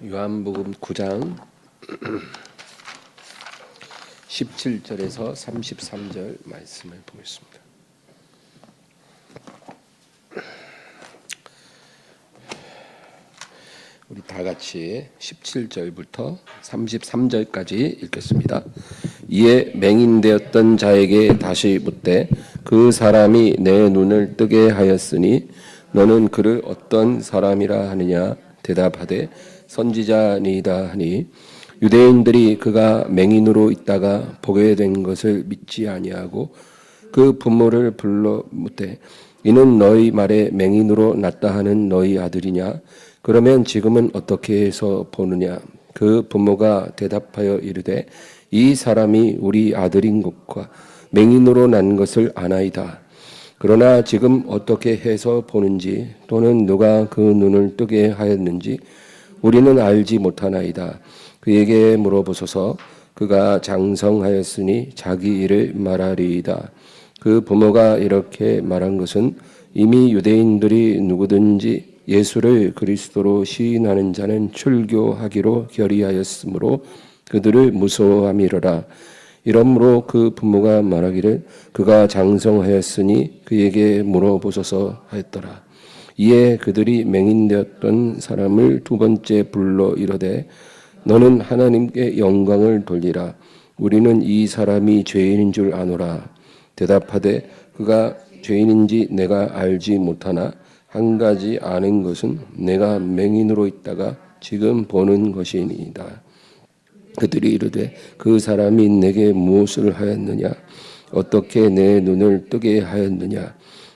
요한복음 9장 17절에서 33절 말씀을 보겠습니다. 우리 다 같이 17절부터 33절까지 읽겠습니다. 이에 맹인되었던 자에게 다시 묻되 그 사람이 내 눈을 뜨게 하였으니 너는 그를 어떤 사람이라 하느냐 대답하되 선지자니이다 하니 유대인들이 그가 맹인으로 있다가 보게 된 것을 믿지 아니하고 그 부모를 불러 묻되 이는 너희 말에 맹인으로 났다 하는 너희 아들이냐 그러면 지금은 어떻게 해서 보느냐 그 부모가 대답하여 이르되 이 사람이 우리 아들인 것과 맹인으로 난 것을 아나이다. 그러나 지금 어떻게 해서 보는지 또는 누가 그 눈을 뜨게 하였는지 우리는 알지 못하나이다. 그에게 물어보소서. 그가 장성하였으니 자기 일을 말하리이다. 그 부모가 이렇게 말한 것은 이미 유대인들이 누구든지 예수를 그리스도로 시인하는 자는 출교하기로 결의하였으므로 그들을 무서워함이로라. 이러므로 그 부모가 말하기를 그가 장성하였으니 그에게 물어보소서 하였더라. 이에 그들이 맹인되었던 사람을 두 번째 불러 이르되 너는 하나님께 영광을 돌리라. 우리는 이 사람이 죄인인 줄 아노라. 대답하되 그가 죄인인지 내가 알지 못하나 한 가지 아는 것은 내가 맹인으로 있다가 지금 보는 것이니이다. 그들이 이르되 그 사람이 내게 무엇을 하였느냐 어떻게 내 눈을 뜨게 하였느냐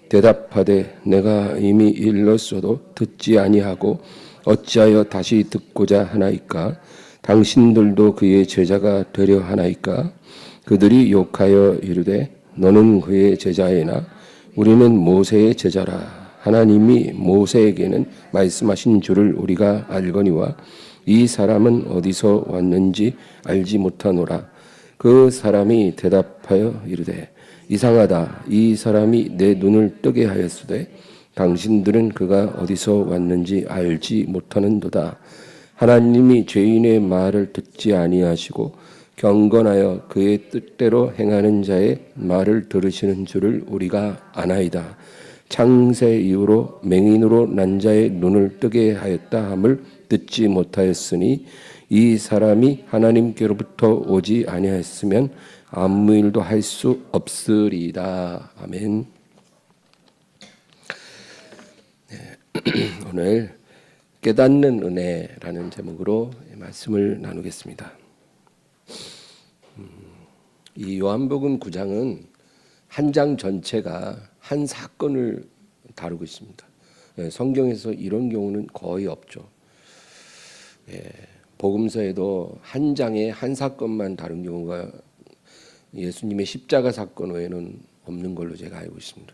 대답하되 내가 이미 일렀어도 듣지 아니하고 어찌하여 다시 듣고자 하나이까 당신들도 그의 제자가 되려 하나이까 그들이 욕하여 이르되 너는 그의 제자이나 우리는 모세의 제자라. 하나님이 모세에게는 말씀하신 줄을 우리가 알거니와 이 사람은 어디서 왔는지 알지 못하노라. 그 사람이 대답하여 이르되 이상하다. 이 사람이 내 눈을 뜨게 하였으되 당신들은 그가 어디서 왔는지 알지 못하는도다. 하나님이 죄인의 말을 듣지 아니하시고 경건하여 그의 뜻대로 행하는 자의 말을 들으시는 줄을 우리가 아나이다. 창세 이후로 맹인으로 난 자의 눈을 뜨게 하였다 함을 듣지 못하였으니 이 사람이 하나님께로부터 오지 아니하였으면 아무 일도 할 수 없으리이다. 아멘. 오늘 깨닫는 은혜라는 제목으로 말씀을 나누겠습니다. 이 요한복음 9장은 한 장 전체가 한 사건을 다루고 있습니다. 성경에서 이런 경우는 거의 없죠. 복음서에도 한 장에 한 사건만 다룬 경우가 예수님의 십자가 사건 외에는 없는 걸로 제가 알고 있습니다.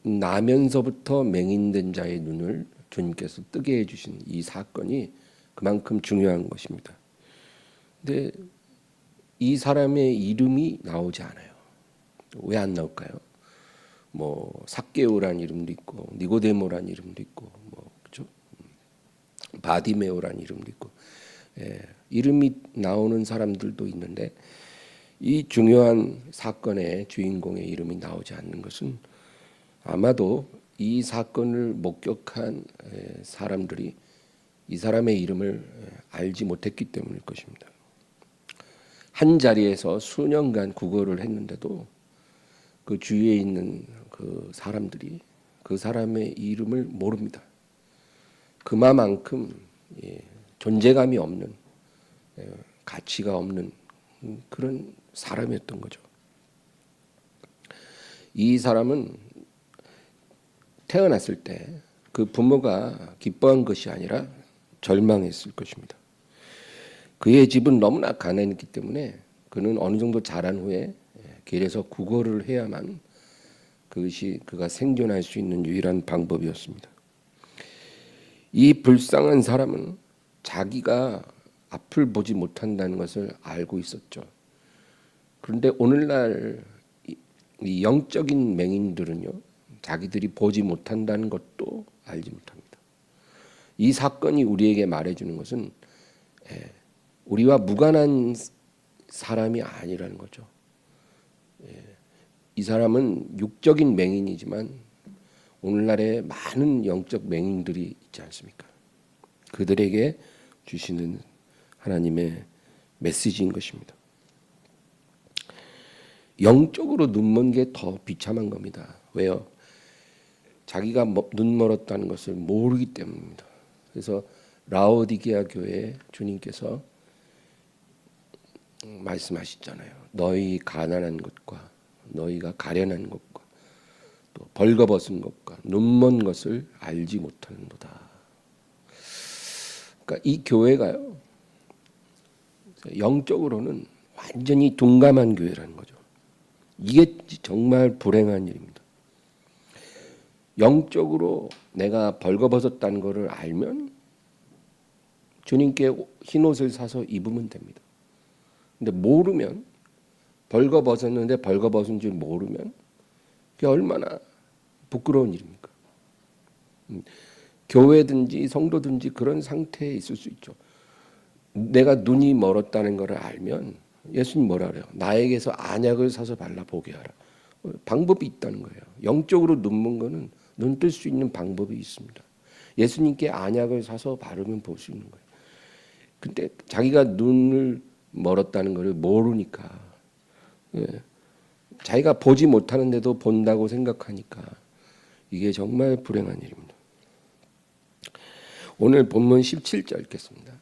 나면서부터 맹인된 자의 눈을 주님께서 뜨게 해주신 이 사건이 그만큼 중요한 것입니다. 근데 이 사람의 이름이 나오지 않아요. 왜 안 나올까요? 뭐 삭개오란 이름도 있고 니고데모란 이름도 있고 뭐 그렇죠? 바디메오란 이름도 있고 이름이 나오는 사람들도 있는데 이 중요한 사건의 주인공의 이름이 나오지 않는 것은 아마도 이 사건을 목격한 사람들이 이 사람의 이름을 알지 못했기 때문일 것입니다. 한 자리에서 수년간 구걸을 했는데도 그 주위에 있는 그 사람들이 그 사람의 이름을 모릅니다. 그만큼 존재감이 없는 가치가 없는 그런 사람이었던 거죠. 이 사람은 태어났을 때 그 부모가 기뻐한 것이 아니라 절망했을 것입니다. 그의 집은 너무나 가난했기 때문에 그는 어느 정도 자란 후에 길에서 구걸을 해야만 그것이 그가 생존할 수 있는 유일한 방법이었습니다. 이 불쌍한 사람은 자기가 앞을 보지 못한다는 것을 알고 있었죠. 그런데 오늘날 이 영적인 맹인들은요, 자기들이 보지 못한다는 것도 알지 못합니다. 이 사건이 우리에게 말해주는 것은 우리와 무관한 사람이 아니라는 거죠. 이 사람은 육적인 맹인이지만 오늘날에 많은 영적 맹인들이 있지 않습니까? 그들에게 주시는 하나님의 메시지인 것입니다. 영적으로 눈먼 게 더 비참한 겁니다. 왜요? 자기가 눈 멀었다는 것을 모르기 때문입니다. 그래서 라오디게아 교회에 주님께서 말씀하시잖아요. 너희 가난한 것과 너희가 가련한 것과 또 벌거벗은 것과 눈먼 것을 알지 못하는도다. 그러니까 이 교회가요, 영적으로는 완전히 둔감한 교회라는 거죠. 이게 정말 불행한 일입니다. 영적으로 내가 벌거벗었다는 것을 알면 주님께 흰옷을 사서 입으면 됩니다. 근데 모르면, 벌거벗었는데 벌거벗은 줄 모르면 그게 얼마나 부끄러운 일입니까? 교회든지 성도든지 그런 상태에 있을 수 있죠. 내가 눈이 멀었다는 것을 알면 예수님 뭐라 그래요? 나에게서 안약을 사서 발라보게 하라. 방법이 있다는 거예요. 영적으로 눈먼 거는 눈 뜰 수 있는 방법이 있습니다. 예수님께 안약을 사서 바르면 볼 수 있는 거예요. 근데 자기가 눈을 멀었다는 것을 모르니까, 자기가 보지 못하는데도 본다고 생각하니까 이게 정말 불행한 일입니다. 오늘 본문 17절 읽겠습니다.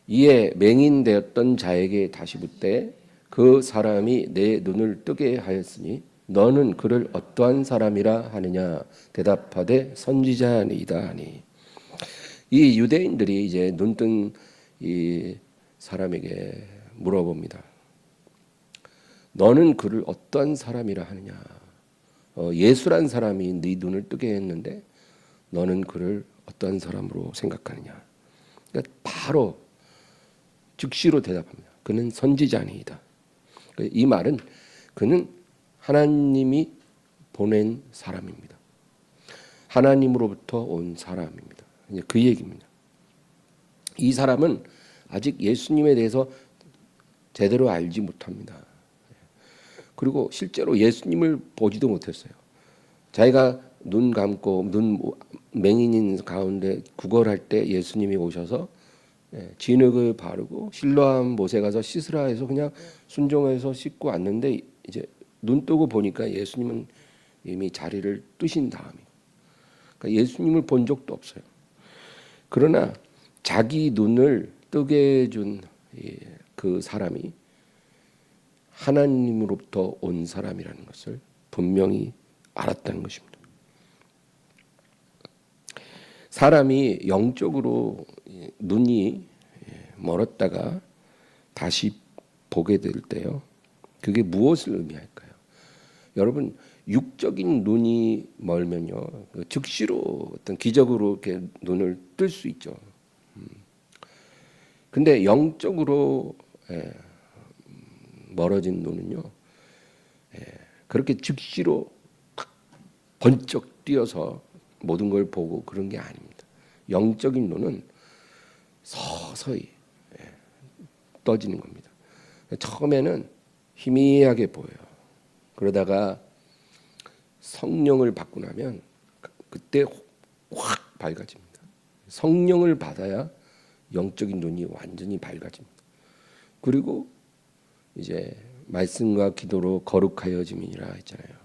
이에 맹인되었던 자에게 다시 묻되 그 사람이 내 눈을 뜨게 하였으니 너는 그를 어떠한 사람이라 하느냐 대답하되 선지자니이다 하니. 이 유대인들이 이제 눈뜬 이 사람에게 물어봅니다. 너는 그를 어떠한 사람이라 하느냐. 예수란 사람이 네 눈을 뜨게 했는데 너는 그를 어떠한 사람으로 생각하느냐. 그러니까 바로 즉시로 대답합니다. 그는 선지자니이다. 이 말은 그는 하나님이 보낸 사람입니다. 하나님으로부터 온 사람입니다. 그 얘기입니다. 이 사람은 아직 예수님에 대해서 제대로 알지 못합니다. 그리고 실제로 예수님을 보지도 못했어요. 자기가 눈 감고 눈 맹인인 가운데 구걸할 때 예수님이 오셔서 진흙을 바르고 실로암 못에 가서 씻으라 해서 그냥 순종해서 씻고 왔는데 이제 눈 뜨고 보니까 예수님은 이미 자리를 뜨신 다음에, 그러니까 예수님을 본 적도 없어요. 그러나 자기 눈을 뜨게 해준 그 사람이 하나님으로부터 온 사람이라는 것을 분명히 알았다는 것입니다. 사람이 영적으로 눈이 멀었다가 다시 보게 될 때요, 그게 무엇을 의미할까요? 여러분, 육적인 눈이 멀면요, 즉시로 어떤 기적으로 이렇게 눈을 뜰 수 있죠. 근데 영적으로 멀어진 눈은요, 그렇게 즉시로 번쩍 뛰어서 모든 걸 보고 그런 게 아닙니다. 영적인 눈은 서서히 떠지는 겁니다. 처음에는 희미하게 보여요. 그러다가 성령을 받고 나면 그때 확 밝아집니다. 성령을 받아야 영적인 눈이 완전히 밝아집니다. 그리고 이제 말씀과 기도로 거룩하여짐이라 했잖아요.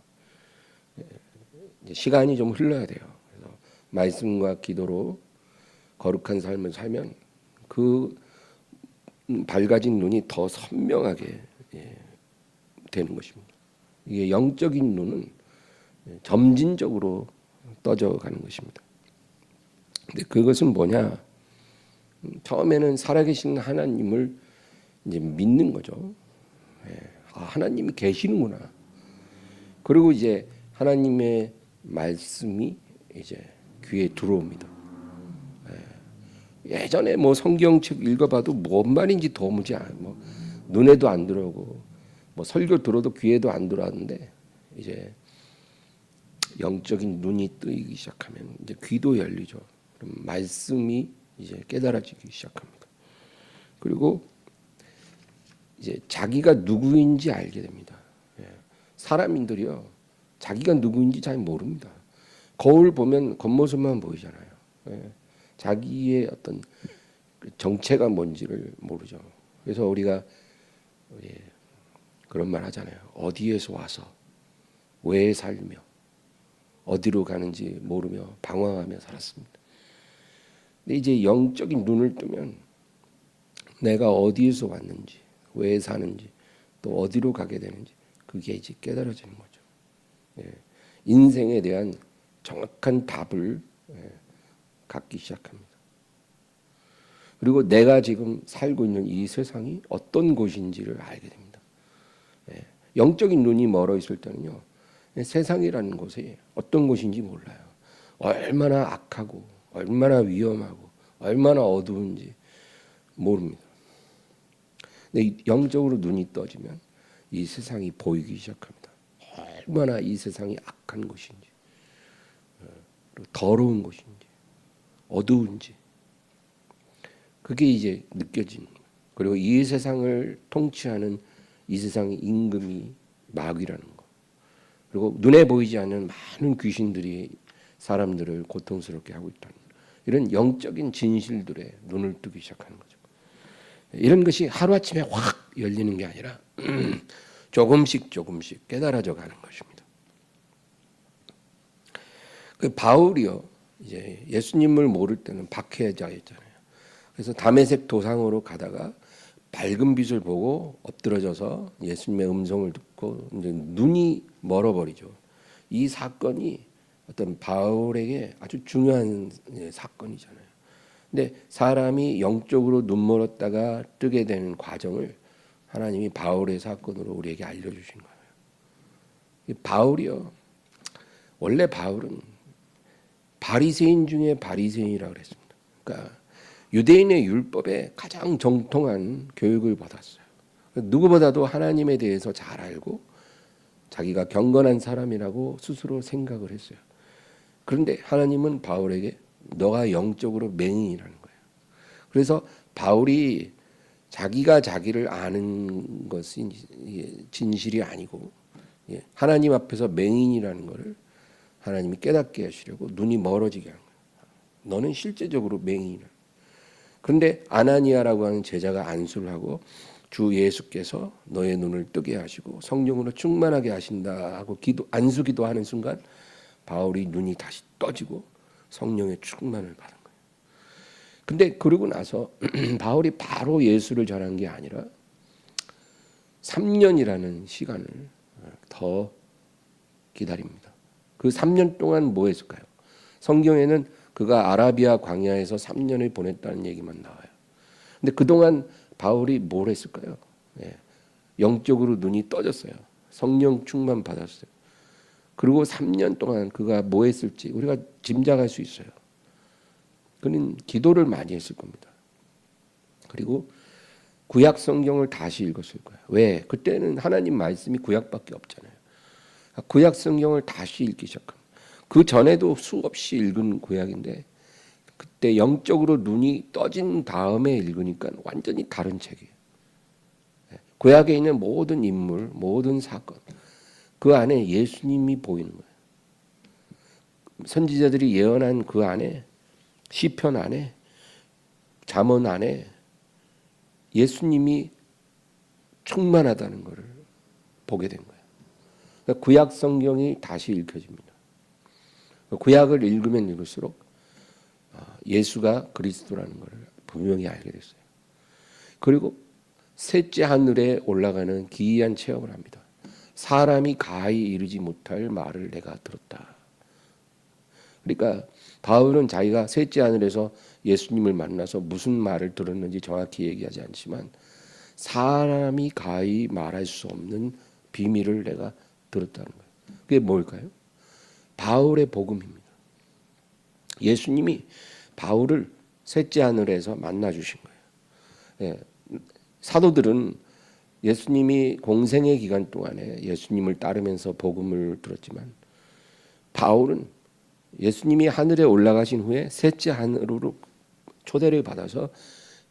이제 시간이 좀 흘러야 돼요. 그래서 말씀과 기도로 거룩한 삶을 살면 그 밝아진 눈이 더 선명하게 되는 것입니다. 이게 영적인 눈은 점진적으로 떠져 가는 것입니다. 근데 그것은 뭐냐? 처음에는 살아계신 하나님을 이제 믿는 거죠. 하나님이 계시는구나. 그리고 이제 하나님의 말씀이 이제 귀에 들어옵니다. 예전에 뭐 성경책 읽어봐도 뭔 말인지 도무지 뭐 눈에도 안 들어오고 뭐 설교 들어도 귀에도 안 들어왔는데 이제 영적인 눈이 뜨이기 시작하면 이제 귀도 열리죠. 그럼 말씀이 이제 깨달아지기 시작합니다. 그리고 이제 자기가 누구인지 알게 됩니다. 사람인들이요, 자기가 누구인지 잘 모릅니다. 거울 보면 겉모습만 보이잖아요. 자기의 어떤 정체가 뭔지를 모르죠. 그래서 우리가 그런 말 하잖아요. 어디에서 와서 왜 살며 어디로 가는지 모르며 방황하며 살았습니다. 근데 이제 영적인 눈을 뜨면 내가 어디에서 왔는지, 왜 사는지, 또 어디로 가게 되는지 그게 이제 깨달아지는 거죠. 인생에 대한 정확한 답을 갖기 시작합니다. 그리고 내가 지금 살고 있는 이 세상이 어떤 곳인지를 알게 됩니다. 영적인 눈이 멀어 있을 때는요, 세상이라는 곳이 어떤 곳인지 몰라요. 얼마나 악하고 얼마나 위험하고 얼마나 어두운지 모릅니다. 근데 영적으로 눈이 떠지면 이 세상이 보이기 시작합니다. 얼마나 이 세상이 악한 곳인지, 더러운 곳인지, 어두운지 그게 이제 느껴지는 거예요. 그리고 이 세상을 통치하는 이 세상의 임금이 마귀라는 거. 그리고 눈에 보이지 않는 많은 귀신들이 사람들을 고통스럽게 하고 있다는 이런 영적인 진실들에 눈을 뜨기 시작하는 거죠. 이런 것이 하루아침에 확 열리는 게 아니라 조금씩 깨달아져 가는 것입니다. 그 바울이요, 이제 예수님을 모를 때는 박해자였잖아요. 그래서 다메섹 도상으로 가다가 밝은 빛을 보고 엎드러져서 예수님의 음성을 듣고 이제 눈이 멀어버리죠. 이 사건이 어떤 바울에게 아주 중요한 사건이잖아요. 근데 사람이 영적으로 눈 멀었다가 뜨게 되는 과정을 하나님이 바울의 사건으로 우리에게 알려주신 거예요. 바울이요, 원래 바울은 바리새인 중에 바리새인이라고 그랬습니다. 그러니까 유대인의 율법에 가장 정통한 교육을 받았어요. 누구보다도 하나님에 대해서 잘 알고 자기가 경건한 사람이라고 스스로 생각을 했어요. 그런데 하나님은 바울에게 너가 영적으로 맹인이라는 거예요. 그래서 바울이 자기가 자기를 아는 것이 진실이 아니고 하나님 앞에서 맹인이라는 것을 하나님이 깨닫게 하시려고 눈이 멀어지게 하는 거예요. 너는 실제적으로 맹인이야. 그런데 아나니아라고 하는 제자가 안수를 하고 주 예수께서 너의 눈을 뜨게 하시고 성령으로 충만하게 하신다 하고 안수 기도하는 순간 바울이 눈이 다시 떠지고 성령의 충만을 받은 거예요. 근데 그러고 나서 바울이 바로 예수를 전한 게 아니라 3년이라는 시간을 더 기다립니다. 그 3년 동안 뭐 했을까요? 성경에는 그가 아라비아 광야에서 3년을 보냈다는 얘기만 나와요. 근데 그동안 바울이 뭘 했을까요? 영적으로 눈이 떠졌어요. 성령 충만 받았어요. 그리고 3년 동안 그가 뭐 했을지 우리가 짐작할 수 있어요. 그는 기도를 많이 했을 겁니다. 그리고 구약 성경을 다시 읽었을 거예요. 왜? 그때는 하나님 말씀이 구약밖에 없잖아요. 구약 성경을 다시 읽기 시작합니다. 그 전에도 수없이 읽은 구약인데 그때 영적으로 눈이 떠진 다음에 읽으니까 완전히 다른 책이에요. 구약에 있는 모든 인물, 모든 사건 그 안에 예수님이 보이는 거예요. 선지자들이 예언한 그 안에 시편 안에 잠언 안에 예수님이 충만하다는 것을 보게 된 거예요. 그러니까 구약 성경이 다시 읽혀집니다. 구약을 읽으면 읽을수록 예수가 그리스도라는 것을 분명히 알게 됐어요. 그리고 셋째 하늘에 올라가는 기이한 체험을 합니다. 사람이 가히 이르지 못할 말을 내가 들었다. 그러니까 바울은 자기가 셋째 하늘에서 예수님을 만나서 무슨 말을 들었는지 정확히 얘기하지 않지만 사람이 가히 말할 수 없는 비밀을 내가 들었다는 거예요. 그게 뭘까요? 바울의 복음입니다. 예수님이 바울을 셋째 하늘에서 만나 주신 거예요. 사도들은 예수님이 공생의 기간 동안에 예수님을 따르면서 복음을 들었지만 바울은 예수님이 하늘에 올라가신 후에 셋째 하늘로 초대를 받아서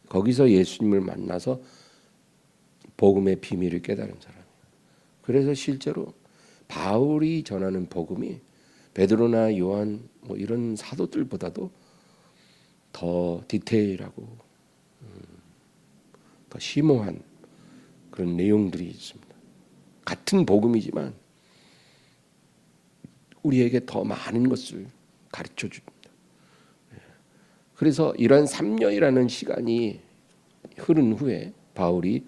거기서 예수님을 만나서 복음의 비밀을 깨달은 사람이에요. 그래서 실제로 바울이 전하는 복음이 베드로나 요한 뭐 이런 사도들보다도 더 디테일하고 더 심오한 그런 내용들이 있습니다. 같은 복음이지만 우리에게 더 많은 것을 가르쳐 줍니다. 그래서 이런 3년이라는 시간이 흐른 후에 바울이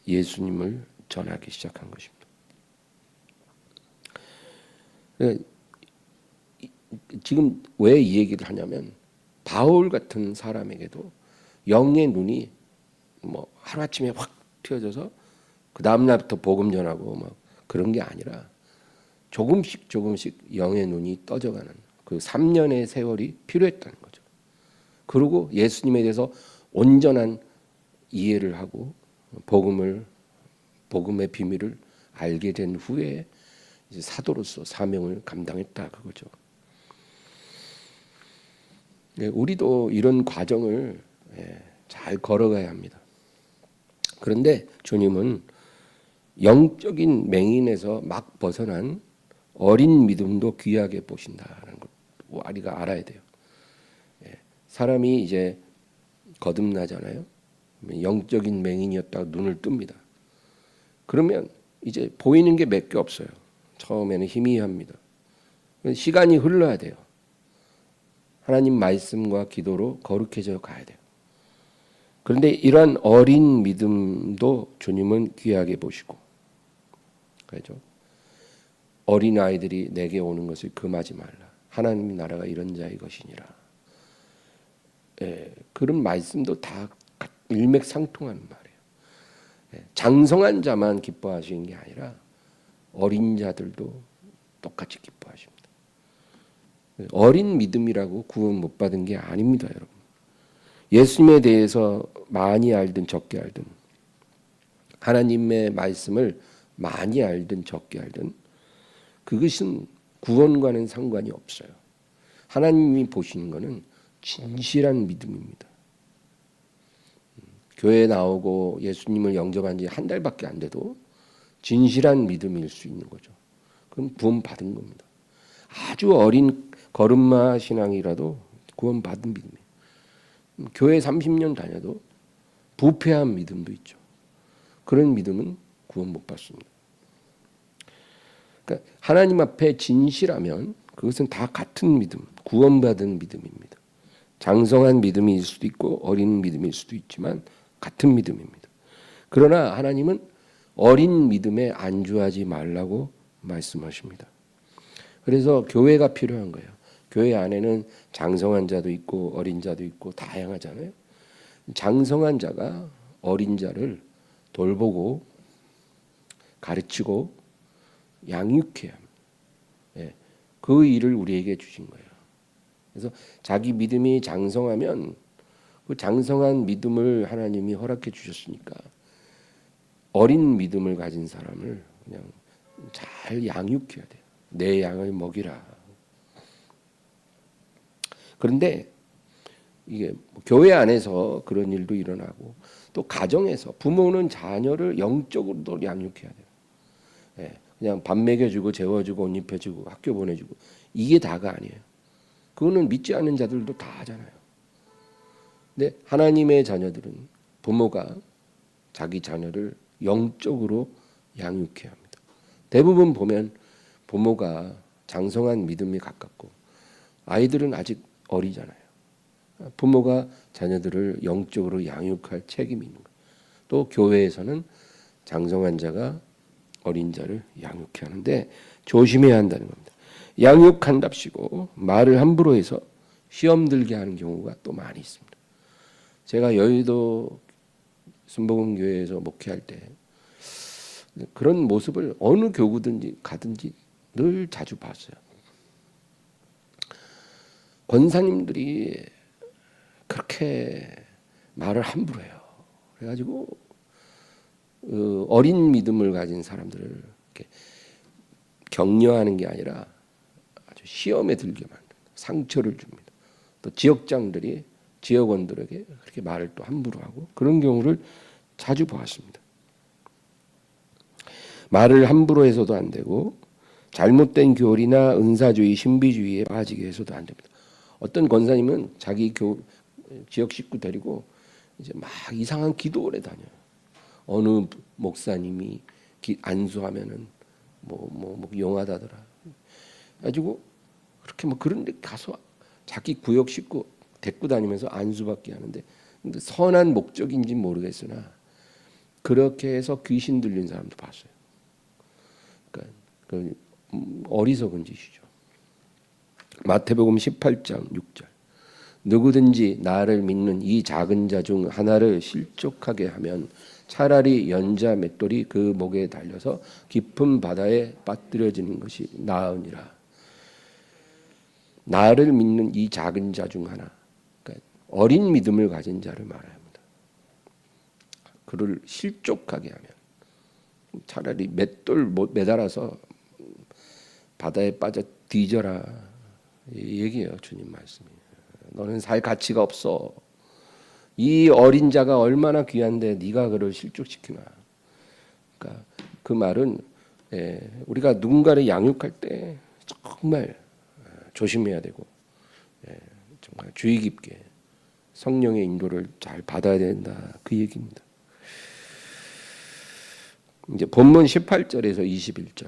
예수님을 전하기 시작한 것입니다. 지금 왜 이 얘기를 하냐면 바울 같은 사람에게도 영의 눈이 뭐 하루아침에 확 튀어져서 그 다음 날부터 복음 전하고 뭐 그런 게 아니라 조금씩 영의 눈이 떠져가는 그 3년의 세월이 필요했다는 거죠. 그리고 예수님에 대해서 온전한 이해를 하고 복음의 비밀을 알게 된 후에 이제 사도로서 사명을 감당했다 그거죠. 우리도 이런 과정을 잘 걸어가야 합니다. 그런데 주님은 영적인 맹인에서 막 벗어난 어린 믿음도 귀하게 보신다는 것 우리가 알아야 돼요. 사람이 이제 거듭나잖아요. 영적인 맹인이었다가 눈을 뜹니다. 그러면 이제 보이는 게 몇 개 없어요. 처음에는 희미합니다. 시간이 흘러야 돼요. 하나님 말씀과 기도로 거룩해져 가야 돼요. 그런데 이런 어린 믿음도 주님은 귀하게 보시고, 그렇죠? 어린 아이들이 내게 오는 것을 금하지 말라. 하나님 나라가 이런 자의 것이니라. 그런 말씀도 다 일맥상통하는 말이에요. 장성한 자만 기뻐하시는 게 아니라 어린 자들도 똑같이 기뻐하십니다. 어린 믿음이라고 구원 못 받은 게 아닙니다, 여러분. 예수님에 대해서 많이 알든 적게 알든 하나님의 말씀을 많이 알든 적게 알든 그것은 구원과는 상관이 없어요. 하나님이 보시는 것은 진실한 믿음입니다. 교회에 나오고 예수님을 영접한 지 한 달밖에 안 돼도 진실한 믿음일 수 있는 거죠. 그럼 구원 받은 겁니다. 아주 어린 걸음마 신앙이라도 구원 받은 믿음이에요. 교회 30년 다녀도 부패한 믿음도 있죠. 그런 믿음은 구원 못 받습니다. 그러니까 하나님 앞에 진실하면 그것은 다 같은 믿음, 구원받은 믿음입니다. 장성한 믿음일 수도 있고 어린 믿음일 수도 있지만 같은 믿음입니다. 그러나 하나님은 어린 믿음에 안주하지 말라고 말씀하십니다. 그래서 교회가 필요한 거예요. 교회 안에는 장성한 자도 있고 어린 자도 있고 다양하잖아요. 장성한 자가 어린 자를 돌보고 가르치고 양육해야 합니다. 그 일을 우리에게 주신 거예요. 그래서 자기 믿음이 장성하면 그 장성한 믿음을 하나님이 허락해 주셨으니까 어린 믿음을 가진 사람을 그냥 잘 양육해야 돼요. 내 양을 먹이라. 그런데 이게 교회 안에서 그런 일도 일어나고 또 가정에서 부모는 자녀를 영적으로도 양육해야 돼요. 그냥 밥 먹여주고 재워주고 옷 입혀주고 학교 보내주고 이게 다가 아니에요. 그거는 믿지 않는 자들도 다 하잖아요. 근데 하나님의 자녀들은 부모가 자기 자녀를 영적으로 양육해야 합니다. 대부분 보면 부모가 장성한 믿음에 가깝고 아이들은 아직 어리잖아요. 부모가 자녀들을 영적으로 양육할 책임이 있는 거예요. 또 교회에서는 장성한 자가 어린 자를 양육해야 하는데 조심해야 한다는 겁니다. 양육한답시고 말을 함부로 해서 시험 들게 하는 경우가 또 많이 있습니다. 제가 여의도 순복음교회에서 목회할 때 그런 모습을 어느 교구든지 가든지 늘 자주 봤어요. 권사님들이 그렇게 말을 함부로 해요. 그래가지고 어린 믿음을 가진 사람들을 이렇게 격려하는 게 아니라 아주 시험에 들게 만든. 상처를 줍니다. 또 지역장들이 지역원들에게 그렇게 말을 또 함부로 하고 그런 경우를 자주 보았습니다. 말을 함부로 해서도 안 되고 잘못된 교리나 은사주의, 신비주의에 빠지게 해서도 안 됩니다. 어떤 권사님은 자기 지역 식구 데리고 이제 막 이상한 기도원에 다녀요. 어느 목사님이 안수하면은 뭐 용하다더라. 가지고 그렇게 뭐 그런데 가서 자기 구역 식구 데리고 다니면서 안수받게 하는데, 근데 선한 목적인지 모르겠으나 그렇게 해서 귀신 들린 사람도 봤어요. 그러니까 어리석은 짓이죠. 마태복음 18장 6절. 누구든지 나를 믿는 이 작은 자 중 하나를 실족하게 하면 차라리 연자 맷돌이 그 목에 달려서 깊은 바다에 빠뜨려지는 것이 나으니라. 나를 믿는 이 작은 자 중 하나, 그러니까 어린 믿음을 가진 자를 말합니다. 그를 실족하게 하면 차라리 맷돌 매달아서 바다에 빠져 뒤져라, 이 얘기예요. 주님 말씀이. 너는 살 가치가 없어. 이 어린 자가 얼마나 귀한데 네가 그를 실족시키나. 그러니까 그 말은 우리가 누군가를 양육할 때 정말 조심해야 되고 정말 주의 깊게 성령의 인도를 잘 받아야 된다, 그 얘기입니다. 이제 본문 18절에서 21절.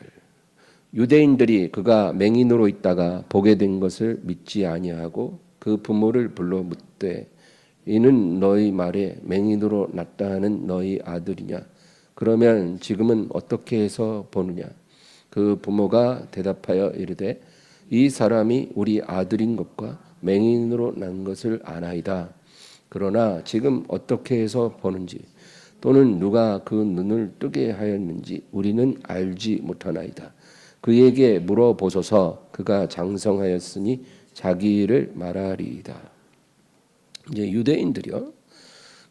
유대인들이 그가 맹인으로 있다가 보게 된 것을 믿지 아니하고 그 부모를 불러 묻되 이는 너희 말에 맹인으로 났다 하는 너희 아들이냐? 그러면 지금은 어떻게 해서 보느냐? 그 부모가 대답하여 이르되 이 사람이 우리 아들인 것과 맹인으로 난 것을 아나이다. 그러나 지금 어떻게 해서 보는지 또는 누가 그 눈을 뜨게 하였는지 우리는 알지 못하나이다. 그에게 물어보소서. 그가 장성하였으니 자기를 말하리이다. 이제 유대인들이요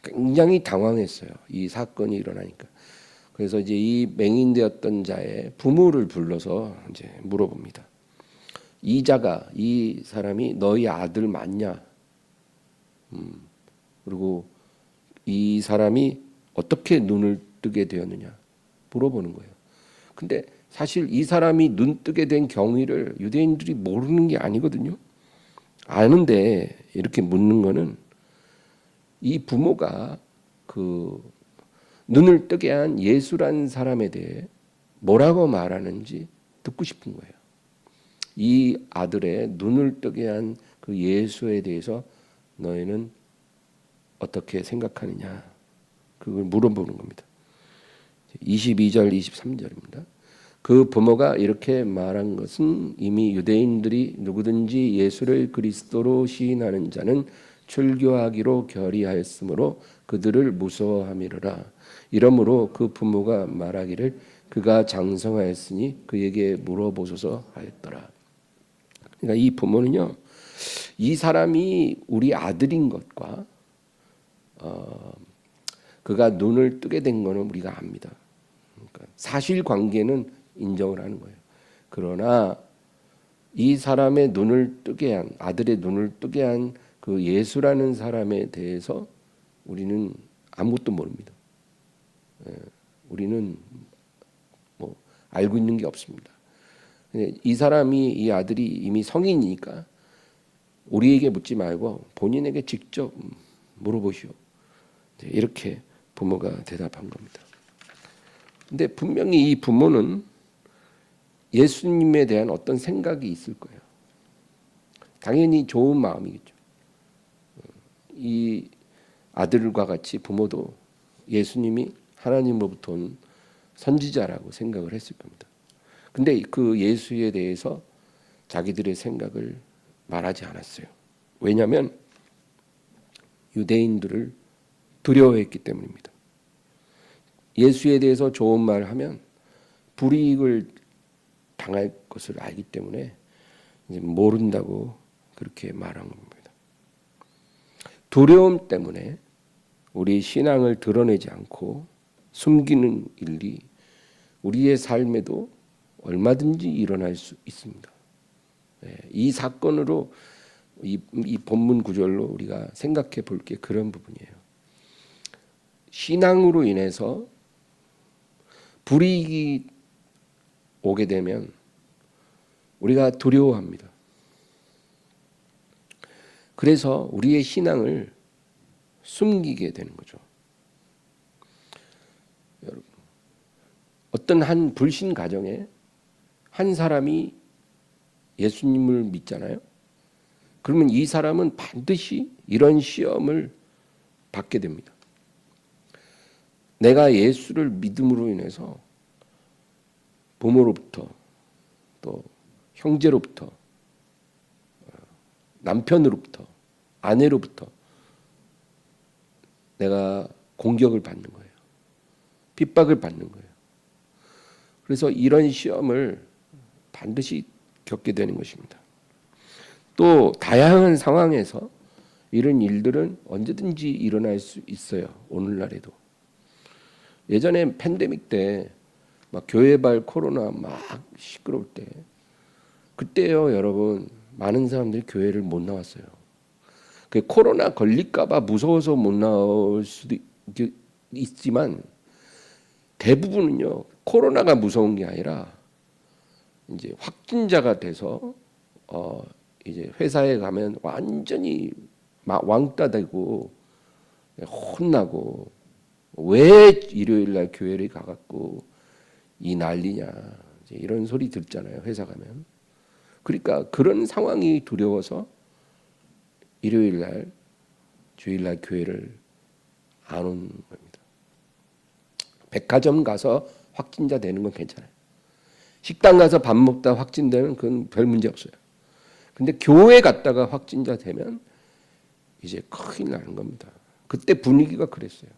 굉장히 당황했어요. 이 사건이 일어나니까. 그래서 이제 이 맹인되었던 자의 부모를 불러서 이제 물어봅니다. 이 사람이 너희 아들 맞냐? 그리고 이 사람이 어떻게 눈을 뜨게 되었느냐 물어보는 거예요. 근데 사실 이 사람이 눈 뜨게 된 경위를 유대인들이 모르는 게 아니거든요. 아는데 이렇게 묻는 거는 이 부모가 그 눈을 뜨게 한 예수란 사람에 대해 뭐라고 말하는지 듣고 싶은 거예요. 이 아들의 눈을 뜨게 한 그 예수에 대해서 너희는 어떻게 생각하느냐, 그걸 물어보는 겁니다. 22절 23절입니다. 그 부모가 이렇게 말한 것은 이미 유대인들이 누구든지 예수를 그리스도로 시인하는 자는 출교하기로 결의하였으므로 그들을 무서워함이로라. 이러므로 그 부모가 말하기를 그가 장성하였으니 그에게 물어보소서 하였더라. 그러니까 이 부모는요, 이 사람이 우리 아들인 것과 그가 눈을 뜨게 된 것은 우리가 압니다. 그러니까 사실관계는 인정을 하는 거예요. 그러나 이 사람의 눈을 뜨게 한, 아들의 눈을 뜨게 한 그 예수라는 사람에 대해서 우리는 아무것도 모릅니다. 우리는 뭐 알고 있는 게 없습니다. 이 사람이, 이 아들이 이미 성인이니까 우리에게 묻지 말고 본인에게 직접 물어보시오. 이렇게 부모가 대답한 겁니다. 근데 분명히 이 부모는 예수님에 대한 어떤 생각이 있을 거예요. 당연히 좋은 마음이겠죠. 이 아들과 같이 부모도 예수님이 하나님으로부터 온 선지자라고 생각을 했을 겁니다. 근데 그 예수에 대해서 자기들의 생각을 말하지 않았어요. 왜냐하면 유대인들을 두려워했기 때문입니다. 예수에 대해서 좋은 말을 하면 불이익을 당할 것을 알기 때문에 이제 모른다고 그렇게 말한 겁니다. 두려움 때문에 우리 신앙을 드러내지 않고 숨기는 일이 우리의 삶에도 얼마든지 일어날 수 있습니다. 이 사건으로 이 본문 구절로 우리가 생각해 볼 게 그런 부분이에요. 신앙으로 인해서 불이익이 오게 되면 우리가 두려워합니다. 그래서 우리의 신앙을 숨기게 되는 거죠. 여러분, 어떤 한 불신 가정에 한 사람이 예수님을 믿잖아요. 그러면 이 사람은 반드시 이런 시험을 받게 됩니다. 내가 예수를 믿음으로 인해서 부모로부터 또 형제로부터 남편으로부터 아내로부터 내가 공격을 받는 거예요. 핍박을 받는 거예요. 그래서 이런 시험을 반드시 겪게 되는 것입니다. 또 다양한 상황에서 이런 일들은 언제든지 일어날 수 있어요. 오늘날에도. 예전에 팬데믹 때 막 교회발 코로나 막 시끄러울 때 그때요 여러분 많은 사람들이 교회를 못 나왔어요. 그 코로나 걸릴까봐 무서워서 못 나올 수도 있지만 대부분은요 코로나가 무서운 게 아니라 이제 확진자가 돼서 이제 회사에 가면 완전히 막 왕따 되고 혼나고 왜 일요일 날 교회를 가갖고 이 난리냐 이런 소리 듣잖아요 회사 가면. 그러니까 그런 상황이 두려워서 일요일 날 주일 날 교회를 안 오는 겁니다. 백화점 가서 확진자 되는 건 괜찮아요. 식당 가서 밥 먹다 확진되면 그건 별 문제 없어요. 근데 교회 갔다가 확진자 되면 이제 큰일 나는 겁니다. 그때 분위기가 그랬어요.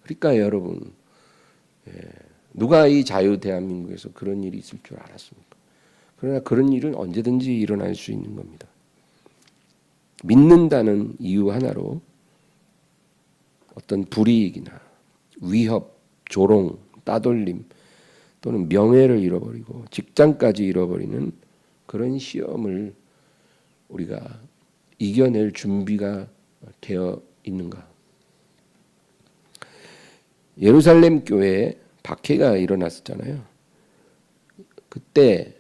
그러니까 여러분 누가 이 자유 대한민국에서 그런 일이 있을 줄 알았습니까? 그러나 그런 일은 언제든지 일어날 수 있는 겁니다. 믿는다는 이유 하나로 어떤 불이익이나 위협, 조롱, 따돌림 또는 명예를 잃어버리고 직장까지 잃어버리는 그런 시험을 우리가 이겨낼 준비가 되어 있는가? 예루살렘 교회에 박해가 일어났었잖아요. 그때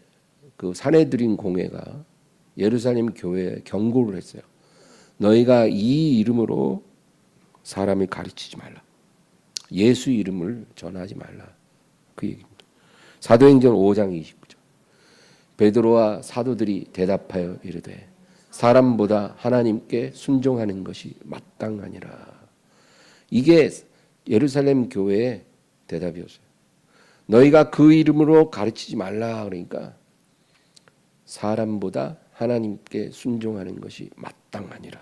그 산헤드린 공회가 예루살렘 교회에 경고를 했어요. 너희가 이 이름으로 사람을 가르치지 말라. 예수 이름을 전하지 말라. 그 얘기입니다. 사도행전 5장 29절. 베드로와 사도들이 대답하여 이르되 사람보다 하나님께 순종하는 것이 마땅하니라. 이게 예루살렘 교회의 대답이었어요. 너희가 그 이름으로 가르치지 말라. 그러니까 사람보다 하나님께 순종하는 것이 마땅하니라.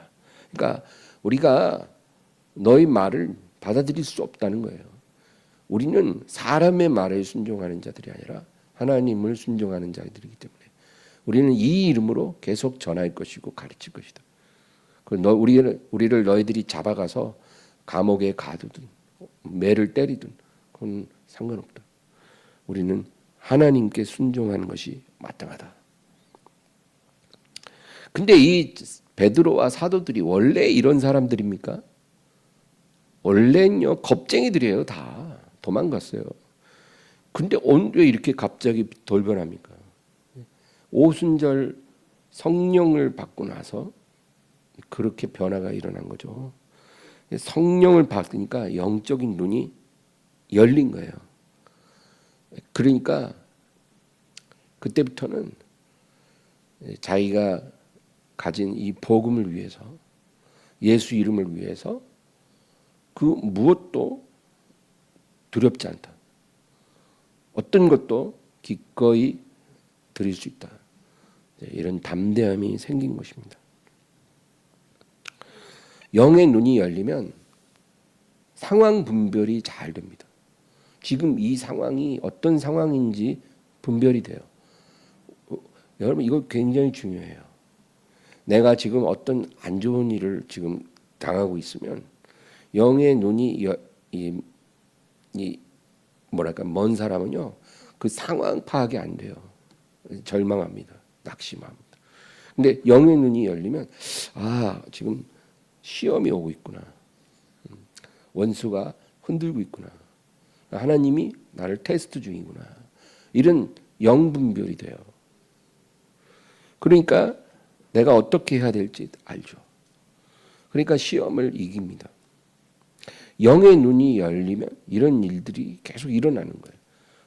그러니까 우리가 너희 말을 받아들일 수 없다는 거예요. 우리는 사람의 말에 순종하는 자들이 아니라 하나님을 순종하는 자들이기 때문에 우리는 이 이름으로 계속 전할 것이고 가르칠 것이다. 우리를 너희들이 잡아가서 감옥에 가두든 매를 때리든 그건 상관없다. 우리는 하나님께 순종하는 것이 마땅하다. 근데 이 베드로와 사도들이 원래 이런 사람들입니까? 원래는요 겁쟁이들이에요. 다 도망갔어요. 근데 왜 이렇게 갑자기 돌변합니까? 오순절 성령을 받고 나서 그렇게 변화가 일어난 거죠. 성령을 받으니까 영적인 눈이 열린 거예요. 그러니까 그때부터는 자기가 가진 이 복음을 위해서 예수 이름을 위해서 그 무엇도 두렵지 않다. 어떤 것도 기꺼이 드릴 수 있다. 이런 담대함이 생긴 것입니다. 영의 눈이 열리면 상황 분별이 잘 됩니다. 지금 이 상황이 어떤 상황인지 분별이 돼요. 여러분 이거 굉장히 중요해요. 내가 지금 어떤 안 좋은 일을 지금 당하고 있으면 영의 눈이 뭐랄까 먼 사람은요 그 상황 파악이 안 돼요. 절망합니다. 낙심합니다. 근데 영의 눈이 열리면 지금 시험이 오고 있구나. 원수가 흔들고 있구나. 하나님이 나를 테스트 중이구나. 이런 영분별이 돼요. 그러니까 내가 어떻게 해야 될지 알죠. 그러니까 시험을 이깁니다. 영의 눈이 열리면 이런 일들이 계속 일어나는 거예요.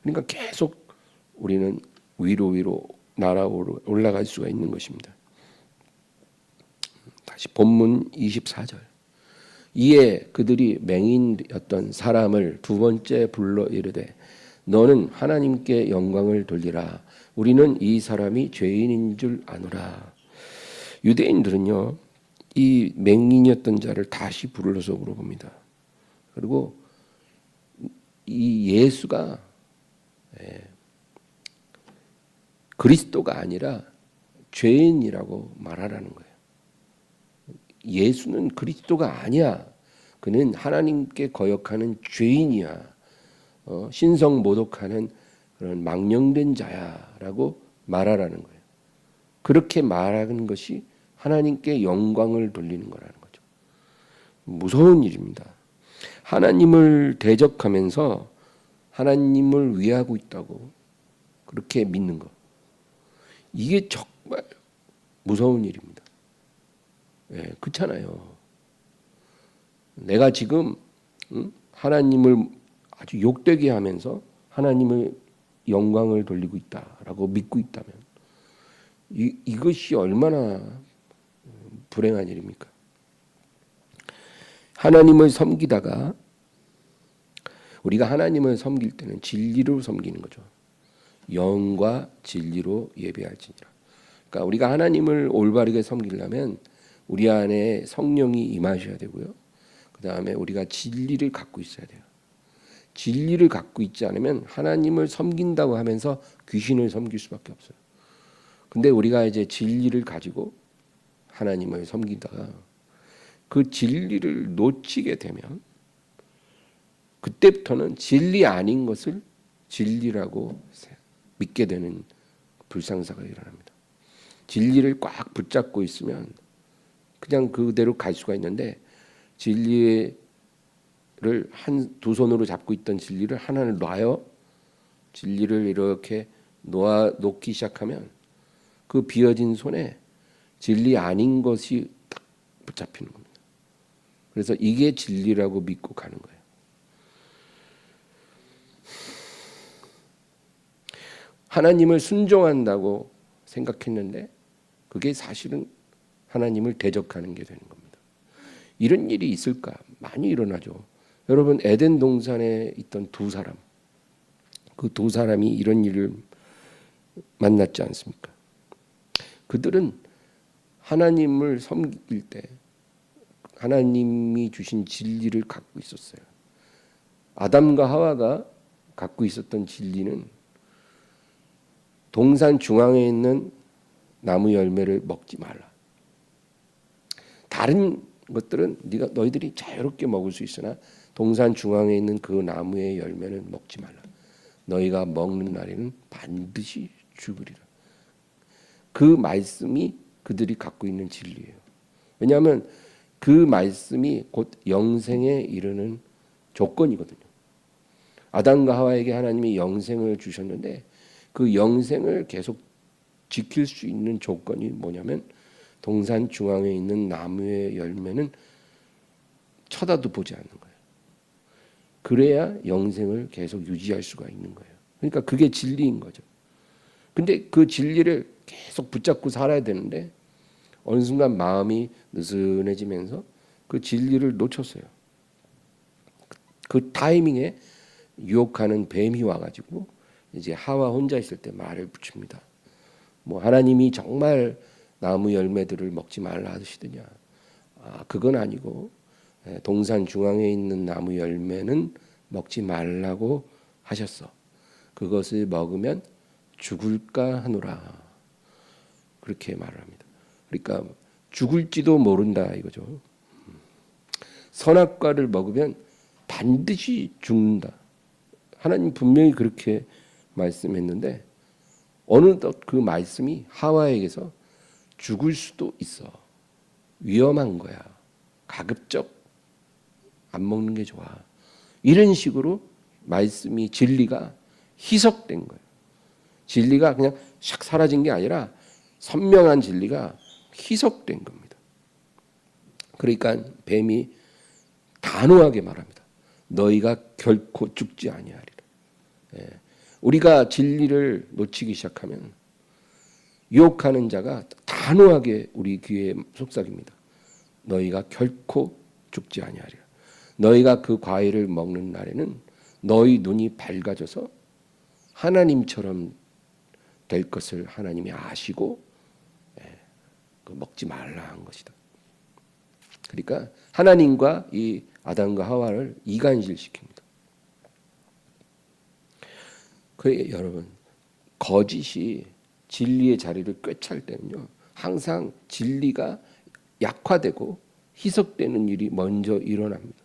그러니까 계속 우리는 위로 날아오르 올라갈 수가 있는 것입니다. 다시 본문 24절. 이에 그들이 맹인이었던 사람을 두 번째 불러 이르되 너는 하나님께 영광을 돌리라. 우리는 이 사람이 죄인인 줄 아노라. 유대인들은요, 이 맹인이었던 자를 다시 불러서 물어봅니다. 그리고 이 예수가 그리스도가 아니라 죄인이라고 말하라는 거예요. 예수는 그리스도가 아니야. 그는 하나님께 거역하는 죄인이야. 신성 모독하는 그런 망령된 자야라고 말하라는 거예요. 그렇게 말하는 것이 하나님께 영광을 돌리는 거라는 거죠. 무서운 일입니다. 하나님을 대적하면서 하나님을 위하고 있다고 그렇게 믿는 것. 이게 정말 무서운 일입니다. 그렇잖아요. 내가 지금 하나님을 아주 욕되게 하면서 하나님을 영광을 돌리고 있다라고 믿고 있다면 이것이 얼마나 불행한 일입니까? 하나님을 섬기다가 우리가 하나님을 섬길 때는 진리로 섬기는 거죠. 영과 진리로 예배할지니라. 그러니까 우리가 하나님을 올바르게 섬기려면 우리 안에 성령이 임하셔야 되고요. 그 다음에 우리가 진리를 갖고 있어야 돼요. 진리를 갖고 있지 않으면 하나님을 섬긴다고 하면서 귀신을 섬길 수밖에 없어요. 근데 우리가 이제 진리를 가지고 하나님을 섬기다가 그 진리를 놓치게 되면 그때부터는 진리 아닌 것을 진리라고 믿게 되는 불상사가 일어납니다. 진리를 꽉 붙잡고 있으면 그냥 그대로 갈 수가 있는데 진리를 두 손으로 잡고 있던 진리를 하나를 놔요. 진리를 이렇게 놓기 시작하면 그 비어진 손에 진리 아닌 것이 딱 붙잡히는 겁니다. 그래서 이게 진리라고 믿고 가는 거예요. 하나님을 순종한다고 생각했는데 그게 사실은 하나님을 대적하는 게 되는 겁니다. 이런 일이 있을까? 많이 일어나죠. 여러분 에덴 동산에 있던 두 사람, 그 두 사람이 이런 일을 만났지 않습니까? 그들은 하나님을 섬길 때 하나님이 주신 진리를 갖고 있었어요. 아담과 하와가 갖고 있었던 진리는 동산 중앙에 있는 나무 열매를 먹지 말라. 다른 것들은 너희들이 자유롭게 먹을 수 있으나 동산 중앙에 있는 그 나무의 열매는 먹지 말라. 너희가 먹는 날에는 반드시 죽으리라. 그 말씀이 그들이 갖고 있는 진리예요. 왜냐하면 그 말씀이 곧 영생에 이르는 조건이거든요. 아담과 하와에게 하나님이 영생을 주셨는데 그 영생을 계속 지킬 수 있는 조건이 뭐냐면 동산 중앙에 있는 나무의 열매는 쳐다도 보지 않는 거예요. 그래야 영생을 계속 유지할 수가 있는 거예요. 그러니까 그게 진리인 거죠. 근데 그 진리를 계속 붙잡고 살아야 되는데 어느 순간 마음이 느슨해지면서 그 진리를 놓쳤어요. 그 타이밍에 유혹하는 뱀이 와가지고 이제 하와 혼자 있을 때 말을 붙입니다. 뭐 하나님이 정말 나무 열매들을 먹지 말라 하시더냐? 그건 아니고 동산 중앙에 있는 나무 열매는 먹지 말라고 하셨어. 그것을 먹으면 죽을까 하노라. 그렇게 말을 합니다. 그러니까 죽을지도 모른다 이거죠. 선악과를 먹으면 반드시 죽는다. 하나님 분명히 그렇게 말씀했는데 어느덧 그 말씀이 하와에게서 죽을 수도 있어. 위험한 거야. 가급적 안 먹는 게 좋아. 이런 식으로 말씀이 진리가 희석된 거예요. 진리가 그냥 샥 사라진 게 아니라 선명한 진리가 희석된 겁니다. 그러니까 뱀이 단호하게 말합니다. 너희가 결코 죽지 아니하리라. 예. 우리가 진리를 놓치기 시작하면 유혹하는 자가 단호하게 우리 귀에 속삭입니다. 너희가 결코 죽지 아니하리라. 너희가 그 과일을 먹는 날에는 너희 눈이 밝아져서 하나님처럼 될 것을 하나님이 아시고 먹지 말라 한 것이다. 그러니까 하나님과 이 아담과 하와를 이간질시킵니다. 그래 여러분, 거짓이 진리의 자리를 꿰찰 때는요, 항상 진리가 약화되고 희석되는 일이 먼저 일어납니다.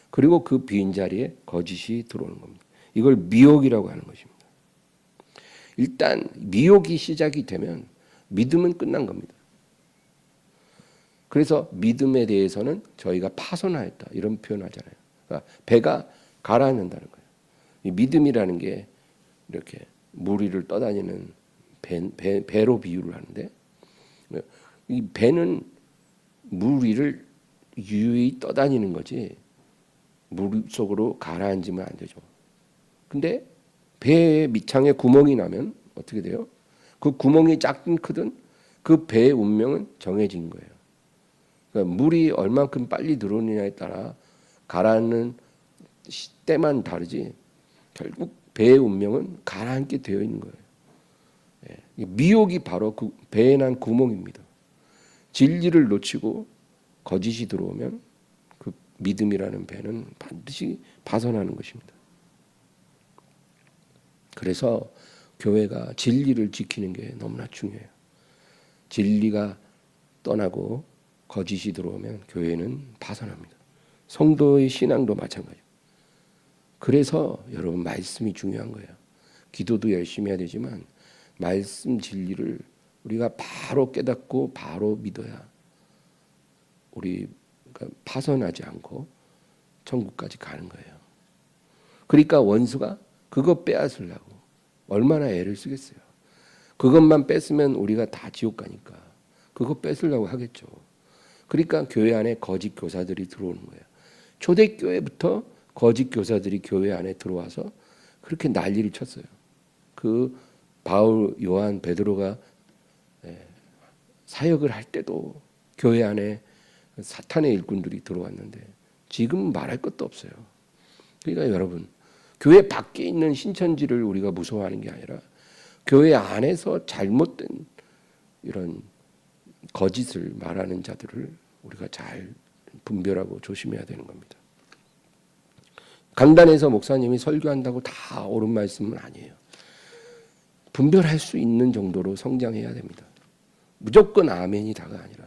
그리고 그 빈 자리에 거짓이 들어오는 겁니다. 이걸 미혹이라고 하는 것입니다. 일단 미혹이 시작이 되면 믿음은 끝난 겁니다. 그래서 믿음에 대해서는 저희가 파손하였다 이런 표현하잖아요. 그러니까 배가 가라앉는다는 거예요. 이 믿음이라는 게 이렇게 물 위를 떠다니는 배로 비유를 하는데, 이 배는 물 위를 유유히 떠다니는 거지 물 속으로 가라앉으면 안 되죠. 근데 배의 밑창에 구멍이 나면 어떻게 돼요? 그 구멍이 작든 크든 그 배의 운명은 정해진 거예요. 그러니까 물이 얼만큼 빨리 들어오느냐에 따라 가라앉는 때만 다르지 결국 배의 운명은 가라앉게 되어 있는 거예요. 미혹이 바로 그 배에 난 구멍입니다. 진리를 놓치고 거짓이 들어오면 그 믿음이라는 배는 반드시 파손하는 것입니다. 그래서 교회가 진리를 지키는 게 너무나 중요해요. 진리가 떠나고 거짓이 들어오면 교회는 파손합니다. 성도의 신앙도 마찬가지예요. 그래서 여러분 말씀이 중요한 거예요. 기도도 열심히 해야 되지만 말씀 진리를 우리가 바로 깨닫고 바로 믿어야 우리가 파손하지 않고 천국까지 가는 거예요. 그러니까 원수가 그거 빼앗으려고 얼마나 애를 쓰겠어요. 그것만 뺐으면 우리가 다 지옥 가니까 그거 뺏으려고 하겠죠. 그러니까 교회 안에 거짓 교사들이 들어오는 거예요. 초대교회부터 거짓 교사들이 교회 안에 들어와서 그렇게 난리를 쳤어요. 그 바울, 요한, 베드로가 사역을 할 때도 교회 안에 사탄의 일꾼들이 들어왔는데 지금 말할 것도 없어요. 그러니까 여러분, 교회 밖에 있는 신천지를 우리가 무서워하는 게 아니라 교회 안에서 잘못된 이런 거짓을 말하는 자들을 우리가 잘 분별하고 조심해야 되는 겁니다. 강단에서 목사님이 설교한다고 다 옳은 말씀은 아니에요. 분별할 수 있는 정도로 성장해야 됩니다. 무조건 아멘이 다가 아니라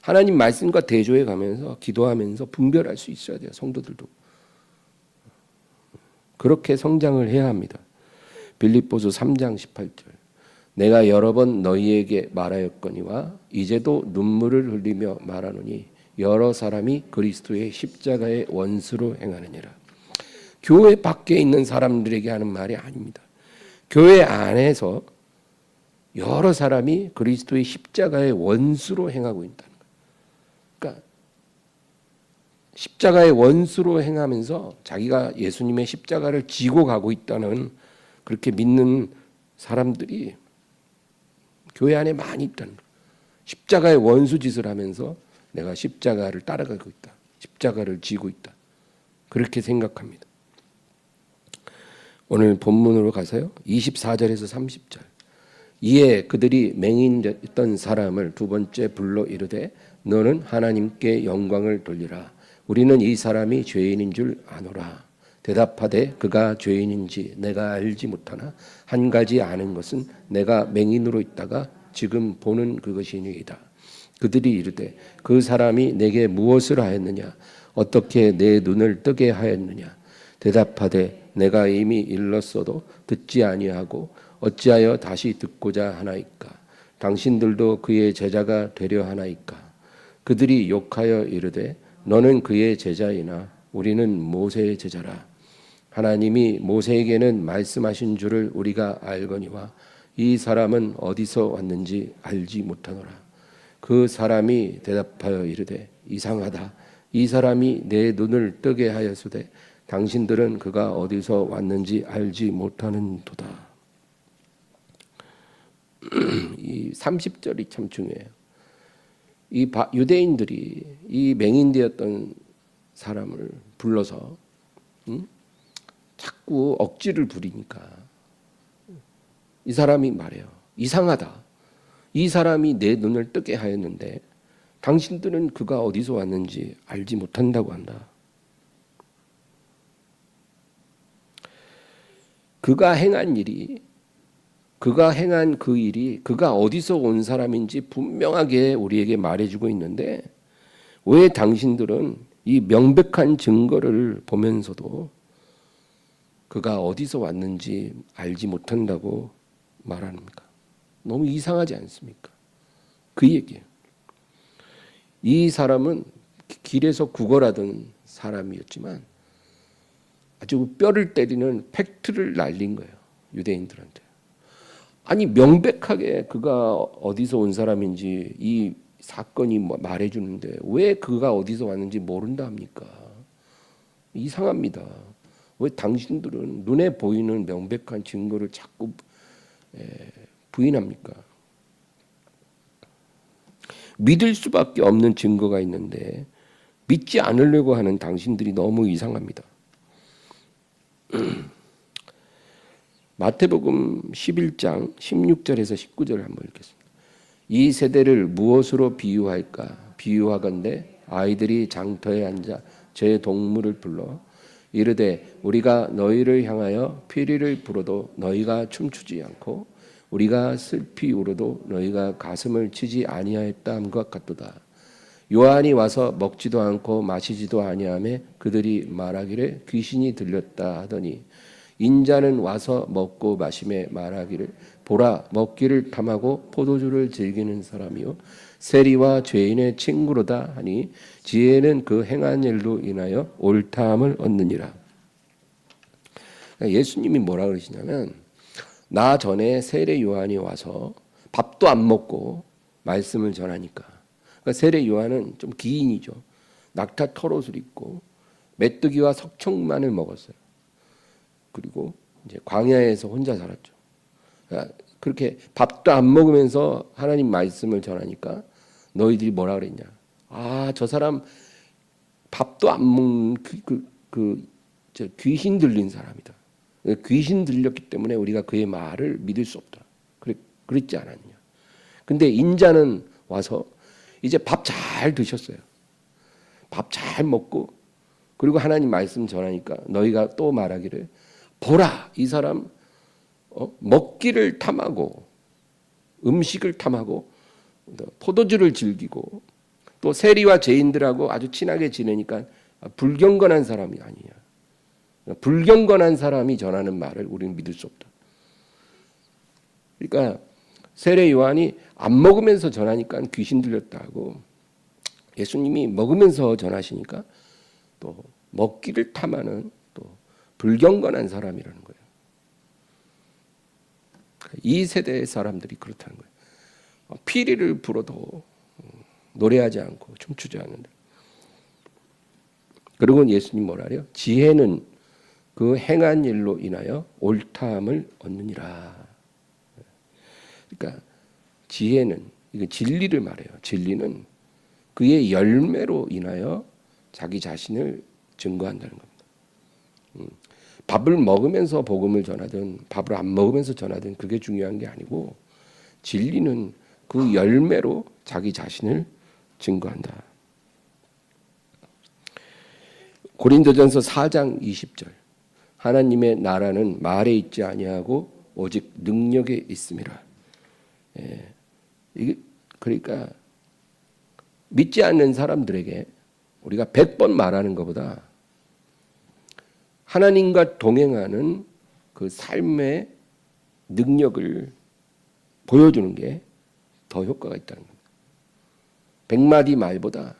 하나님 말씀과 대조해 가면서 기도하면서 분별할 수 있어야 돼요. 성도들도. 그렇게 성장을 해야 합니다. 빌립보서 3장 18절. 내가 여러 번 너희에게 말하였거니와 이제도 눈물을 흘리며 말하노니 여러 사람이 그리스도의 십자가의 원수로 행하느니라. 교회 밖에 있는 사람들에게 하는 말이 아닙니다. 교회 안에서 여러 사람이 그리스도의 십자가의 원수로 행하고 있다는 거예요. 그러니까 십자가의 원수로 행하면서 자기가 예수님의 십자가를 지고 가고 있다는 그렇게 믿는 사람들이 교회 안에 많이 있다는 거예요. 십자가의 원수 짓을 하면서 내가 십자가를 따라가고 있다. 십자가를 지고 있다. 그렇게 생각합니다. 오늘 본문으로 가서요. 24절에서 30절. 이에 그들이 맹인됐던 사람을 두 번째 불러 이르되 너는 하나님께 영광을 돌리라. 우리는 이 사람이 죄인인 줄 아노라. 대답하되 그가 죄인인지 내가 알지 못하나 한 가지 아는 것은 내가 맹인으로 있다가 지금 보는 그것이니이다. 그들이 이르되 그 사람이 내게 무엇을 하였느냐 어떻게 내 눈을 뜨게 하였느냐 대답하되 내가 이미 일렀어도 듣지 아니하고 어찌하여 다시 듣고자 하나이까? 당신들도 그의 제자가 되려 하나이까? 그들이 욕하여 이르되 너는 그의 제자이나 우리는 모세의 제자라. 하나님이 모세에게는 말씀하신 줄을 우리가 알거니와 이 사람은 어디서 왔는지 알지 못하노라. 그 사람이 대답하여 이르되 이상하다. 이 사람이 내 눈을 뜨게 하였으되 당신들은 그가 어디서 왔는지 알지 못하는도다. 이 30절이 참 중요해요. 이 유대인들이 이 맹인되었던 사람을 불러서 자꾸 억지를 부리니까 이 사람이 말해요. 이상하다. 이 사람이 내 눈을 뜨게 하였는데 당신들은 그가 어디서 왔는지 알지 못한다고 한다. 그가 행한 그 일이 그가 어디서 온 사람인지 분명하게 우리에게 말해주고 있는데 왜 당신들은 이 명백한 증거를 보면서도 그가 어디서 왔는지 알지 못한다고 말합니까? 너무 이상하지 않습니까? 그 얘기예요. 이 사람은 길에서 구걸하던 사람이었지만 아주 뼈를 때리는 팩트를 날린 거예요. 유대인들한테. 아니 명백하게 그가 어디서 온 사람인지 이 사건이 말해주는데 왜 그가 어디서 왔는지 모른다 합니까? 이상합니다. 왜 당신들은 눈에 보이는 명백한 증거를 자꾸 부인합니까? 믿을 수밖에 없는 증거가 있는데 믿지 않으려고 하는 당신들이 너무 이상합니다. 마태복음 11장 16절에서 19절을 한번 읽겠습니다. 이 세대를 무엇으로 비유할까? 비유하건대 아이들이 장터에 앉아 제 동물을 불러 이르되 우리가 너희를 향하여 피리를 불어도 너희가 춤추지 않고 우리가 슬피 울어도 너희가 가슴을 치지 아니하였다 함과 같도다. 요한이 와서 먹지도 않고 마시지도 아니하며 그들이 말하기를 귀신이 들렸다 하더니 인자는 와서 먹고 마시며 말하기를 보라 먹기를 탐하고 포도주를 즐기는 사람이요 세리와 죄인의 친구로다 하니 지혜는 그 행한 일로 인하여 옳다함을 얻느니라. 예수님이 뭐라 그러시냐면 나 전에 세례 요한이 와서 밥도 안 먹고 말씀을 전하니까 그러니까 세례 요한은 좀 기인이죠. 낙타 털옷을 입고 메뚜기와 석청만을 먹었어요. 그리고 이제 광야에서 혼자 살았죠. 그러니까 그렇게 밥도 안 먹으면서 하나님 말씀을 전하니까 너희들이 뭐라 그랬냐? 아, 저 사람 밥도 안 먹는 저 귀신 들린 사람이다. 귀신 들렸기 때문에 우리가 그의 말을 믿을 수 없다. 그랬지 않았냐? 근데 인자는 와서 이제 밥 잘 드셨어요. 밥 잘 먹고 그리고 하나님 말씀 전하니까 너희가 또 말하기를 보라 이 사람 먹기를 탐하고 음식을 탐하고 포도주를 즐기고 또 세리와 죄인들하고 아주 친하게 지내니까 불경건한 사람이 아니냐. 불경건한 사람이 전하는 말을 우리는 믿을 수 없다. 그러니까 세례 요한이 안 먹으면서 전하니까 귀신 들렸다고 예수님이 먹으면서 전하시니까 또 먹기를 탐하는 또 불경건한 사람이라는 거예요. 이 세대의 사람들이 그렇다는 거예요. 피리를 불어도 노래하지 않고 춤추지 않는다. 그리고 예수님 뭐라 그래요? 지혜는 그 행한 일로 인하여 옳다함을 얻느니라. 그러니까 지혜는 이거 진리를 말해요. 진리는 그의 열매로 인하여 자기 자신을 증거한다는 겁니다. 밥을 먹으면서 복음을 전하든 밥을 안 먹으면서 전하든 그게 중요한 게 아니고 진리는 그 열매로 자기 자신을 증거한다. 고린도전서 4장 20절 하나님의 나라는 말에 있지 아니하고 오직 능력에 있음이라. 이게 그러니까 믿지 않는 사람들에게 우리가 100번 말하는 것보다 하나님과 동행하는 그 삶의 능력을 보여주는 게 더 효과가 있다는 겁니다. 100마디 말보다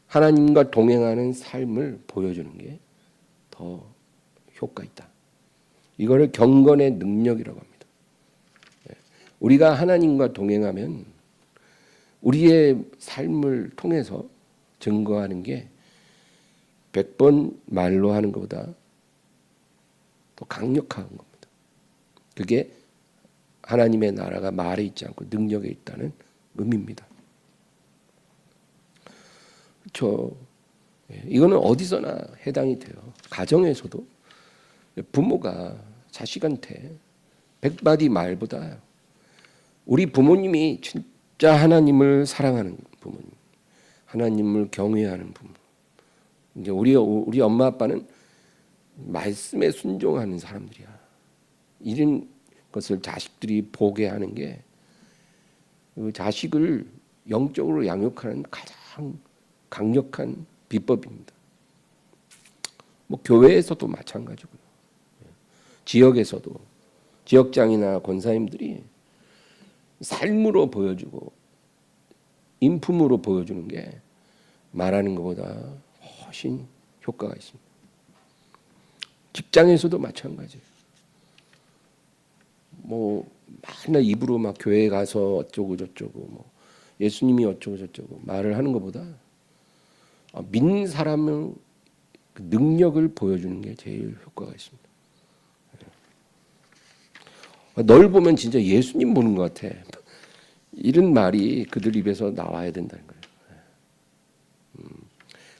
하나님과 동행하는 삶을 보여주는 게 더 효과 있다. 이거를 경건의 능력이라고 합니다. 우리가 하나님과 동행하면 우리의 삶을 통해서 증거하는 게 100번 말로 하는 것보다 더 강력한 겁니다. 그게 하나님의 나라가 말에 있지 않고 능력에 있다는 의미입니다. 그렇죠. 이거는 어디서나 해당이 돼요. 가정에서도 부모가 자식한테 100마디 말보다 우리 부모님이 진짜 하나님을 사랑하는 부모님, 하나님을 경외하는 부모. 이제 우리 엄마 아빠는 말씀에 순종하는 사람들이야. 이런 것을 자식들이 보게 하는 게 그 자식을 영적으로 양육하는 가장 강력한 비법입니다. 뭐 교회에서도 마찬가지고요. 지역에서도 지역장이나 권사님들이 삶으로 보여주고 인품으로 보여주는 게 말하는 것보다 훨씬 효과가 있습니다. 직장에서도 마찬가지예요. 뭐 맨날 입으로 막 교회 가서 어쩌고 저쩌고 뭐 예수님이 어쩌고 저쩌고 말을 하는 것보다 믿는 사람의 그 능력을 보여주는 게 제일 효과가 있습니다. 널 보면 진짜 예수님 보는 것 같아. 이런 말이 그들 입에서 나와야 된다는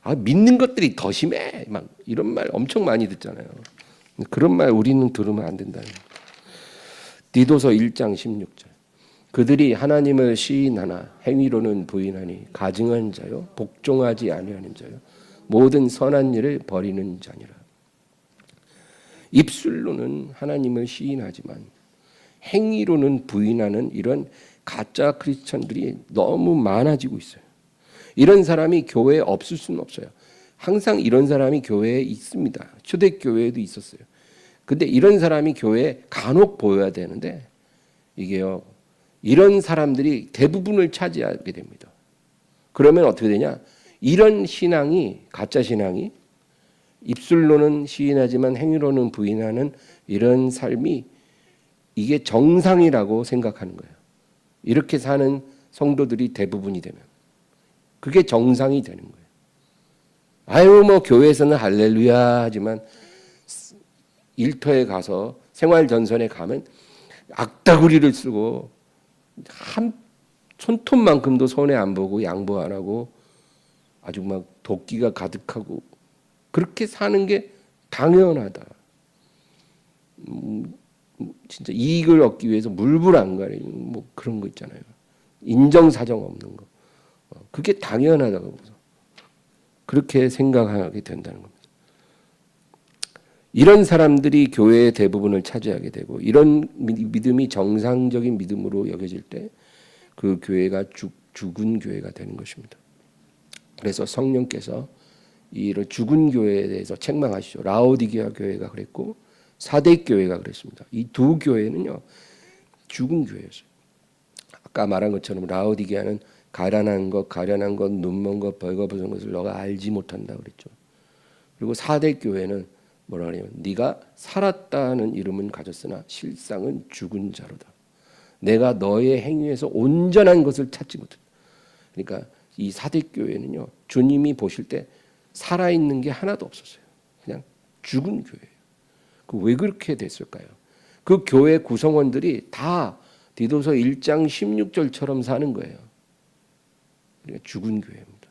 거예요. 믿는 것들이 더 심해. 막 이런 말 엄청 많이 듣잖아요. 그런 말 우리는 들으면 안 된다는 거예요. 디도서 1장 16절. 그들이 하나님을 시인하나 행위로는 부인하니 가증한 자요 복종하지 아니하는 자요 모든 선한 일을 버리는 자니라. 입술로는 하나님을 시인하지만 행위로는 부인하는 이런 가짜 크리스천들이 너무 많아지고 있어요. 이런 사람이 교회에 없을 수는 없어요. 항상 이런 사람이 교회에 있습니다. 초대교회에도 있었어요. 근데 이런 사람이 교회에 간혹 보여야 되는데 이게요. 이런 사람들이 대부분을 차지하게 됩니다. 그러면 어떻게 되냐? 이런 신앙이 가짜 신앙이 입술로는 시인하지만 행위로는 부인하는 이런 삶이 이게 정상이라고 생각하는 거예요. 이렇게 사는 성도들이 대부분이 되면 그게 정상이 되는 거예요. 아유 뭐 교회에서는 할렐루야 하지만 일터에 가서 생활전선에 가면 악다구리를 쓰고 한 손톱만큼도 손에 안 보고 양보 안 하고 아주 막 도끼가 가득하고 그렇게 사는 게 당연하다. 진짜 이익을 얻기 위해서 물불 안 가리는 뭐 그런 거 있잖아요. 인정사정 없는 거. 그게 당연하다고 그렇게 생각하게 된다는 겁니다. 이런 사람들이 교회의 대부분을 차지하게 되고 이런 믿음이 정상적인 믿음으로 여겨질 때 그 교회가 죽은 교회가 되는 것입니다. 그래서 성령께서 이런 죽은 교회에 대해서 책망하시죠. 라오디게아 교회가 그랬고 사대 교회가 그랬습니다. 이 두 교회는요 죽은 교회였어요. 아까 말한 것처럼 라오디게아는 가련한 것, 눈먼 것, 벌거벗은 것을 너가 알지 못한다 그랬죠. 그리고 사대 교회는 뭐라 그러냐면 네가 살았다는 이름은 가졌으나 실상은 죽은 자로다. 내가 너의 행위에서 온전한 것을 찾지 못한다. 그러니까 이 사대 교회는요 주님이 보실 때 살아있는 게 하나도 없었어요. 그냥 죽은 교회예요. 왜 그렇게 됐을까요? 그 교회 구성원들이 다 디도서 1장 16절처럼 사는 거예요. 그러니까 죽은 교회입니다.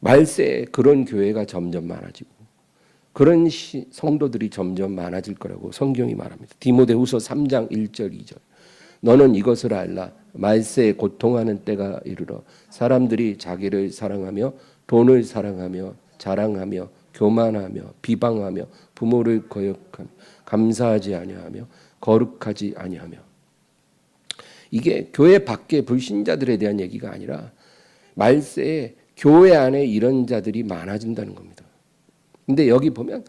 말세에 그런 교회가 점점 많아지고 그런 성도들이 점점 많아질 거라고 성경이 말합니다. 디모데후서 3장 1절 2절. 너는 이것을 알라. 말세에 고통하는 때가 이르러 사람들이 자기를 사랑하며 돈을 사랑하며 자랑하며 교만하며 비방하며 부모를 거역하며 감사하지 아니하며 거룩하지 아니하며. 이게 교회 밖의 불신자들에 대한 얘기가 아니라 말세에 교회 안에 이런 자들이 많아진다는 겁니다. 근데 여기 보면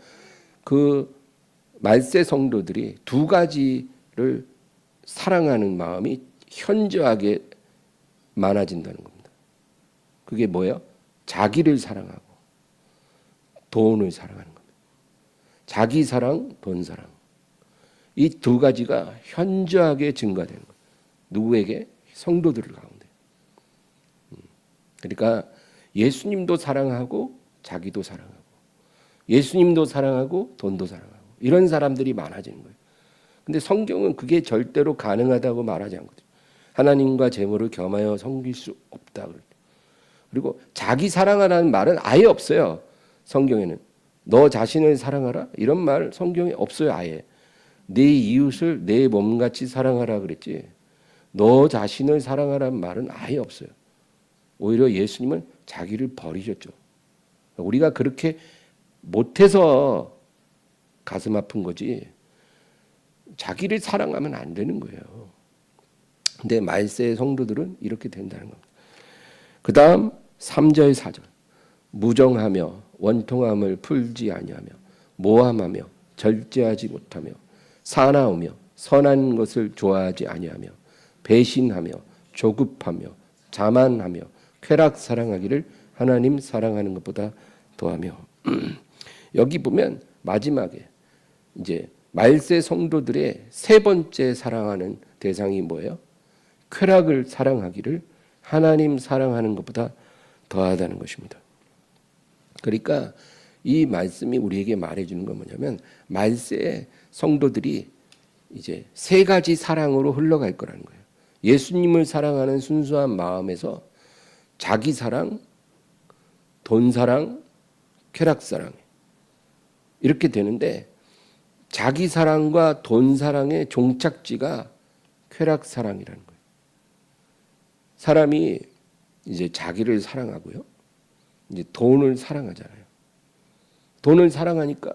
그 말세 성도들이 두 가지를 사랑하는 마음이 현저하게 많아진다는 겁니다. 그게 뭐예요? 자기를 사랑하고 돈을 사랑하는 겁니다. 자기 사랑, 돈 사랑. 이 두 가지가 현저하게 증가되는 거예요. 누구에게? 성도들을 가운데. 그러니까 예수님도 사랑하고 자기도 사랑하고 예수님도 사랑하고 돈도 사랑하고 이런 사람들이 많아지는 거예요. 근데 성경은 그게 절대로 가능하다고 말하지 않거든요. 하나님과 재물을 겸하여 섬길 수 없다. 그리고 자기 사랑하라는 말은 아예 없어요. 성경에는. 너 자신을 사랑하라 이런 말 성경에 없어요. 아예. 네 이웃을 내 몸같이 사랑하라 그랬지. 너 자신을 사랑하라는 말은 아예 없어요. 오히려 예수님은 자기를 버리셨죠. 우리가 그렇게 못해서 가슴 아픈 거지 자기를 사랑하면 안 되는 거예요. 근데 말세의 성도들은 이렇게 된다는 겁니다. 그 다음 3절 4절 무정하며 원통함을 풀지 아니하며 모함하며 절제하지 못하며 사나우며 선한 것을 좋아하지 아니하며 배신하며 조급하며 자만하며 쾌락 사랑하기를 하나님 사랑하는 것보다 더하며 여기 보면 마지막에 이제 말세 성도들의 세 번째 사랑하는 대상이 뭐예요? 쾌락을 사랑하기를 하나님 사랑하는 것보다 더하다는 것입니다. 그러니까 이 말씀이 우리에게 말해주는 건 뭐냐면 말세의 성도들이 이제 세 가지 사랑으로 흘러갈 거라는 거예요. 예수님을 사랑하는 순수한 마음에서 자기 사랑, 돈 사랑, 쾌락 사랑 이렇게 되는데 자기 사랑과 돈 사랑의 종착지가 쾌락 사랑이라는 거예요. 사람이 이제 자기를 사랑하고요. 이제 돈을 사랑하잖아요. 돈을 사랑하니까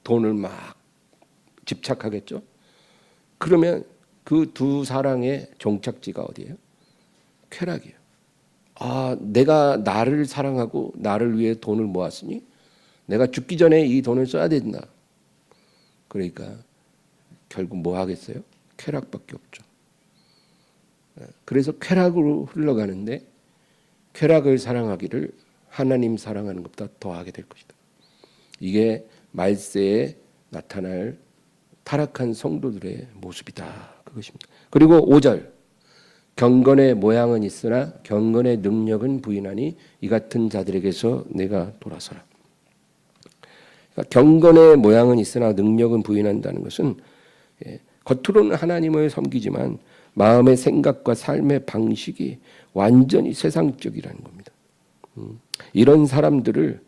돈을 막 집착하겠죠. 그러면 그 두 사랑의 종착지가 어디예요? 쾌락이에요. 아, 내가 나를 사랑하고 나를 위해 돈을 모았으니 내가 죽기 전에 이 돈을 써야 된다. 그러니까 결국 뭐 하겠어요? 쾌락밖에 없죠. 그래서 쾌락으로 흘러가는데 쾌락을 사랑하기를 하나님 사랑하는 것보다 더하게 될 것이다. 이게 말세에 나타날 타락한 성도들의 모습이다. 그것입니다. 그리고 5절 경건의 모양은 있으나 경건의 능력은 부인하니 이 같은 자들에게서 내가 돌아서라. 그러니까 경건의 모양은 있으나 능력은 부인한다는 것은 겉으로는 하나님을 섬기지만 마음의 생각과 삶의 방식이 완전히 세상적이라는 겁니다. 이런 사람들을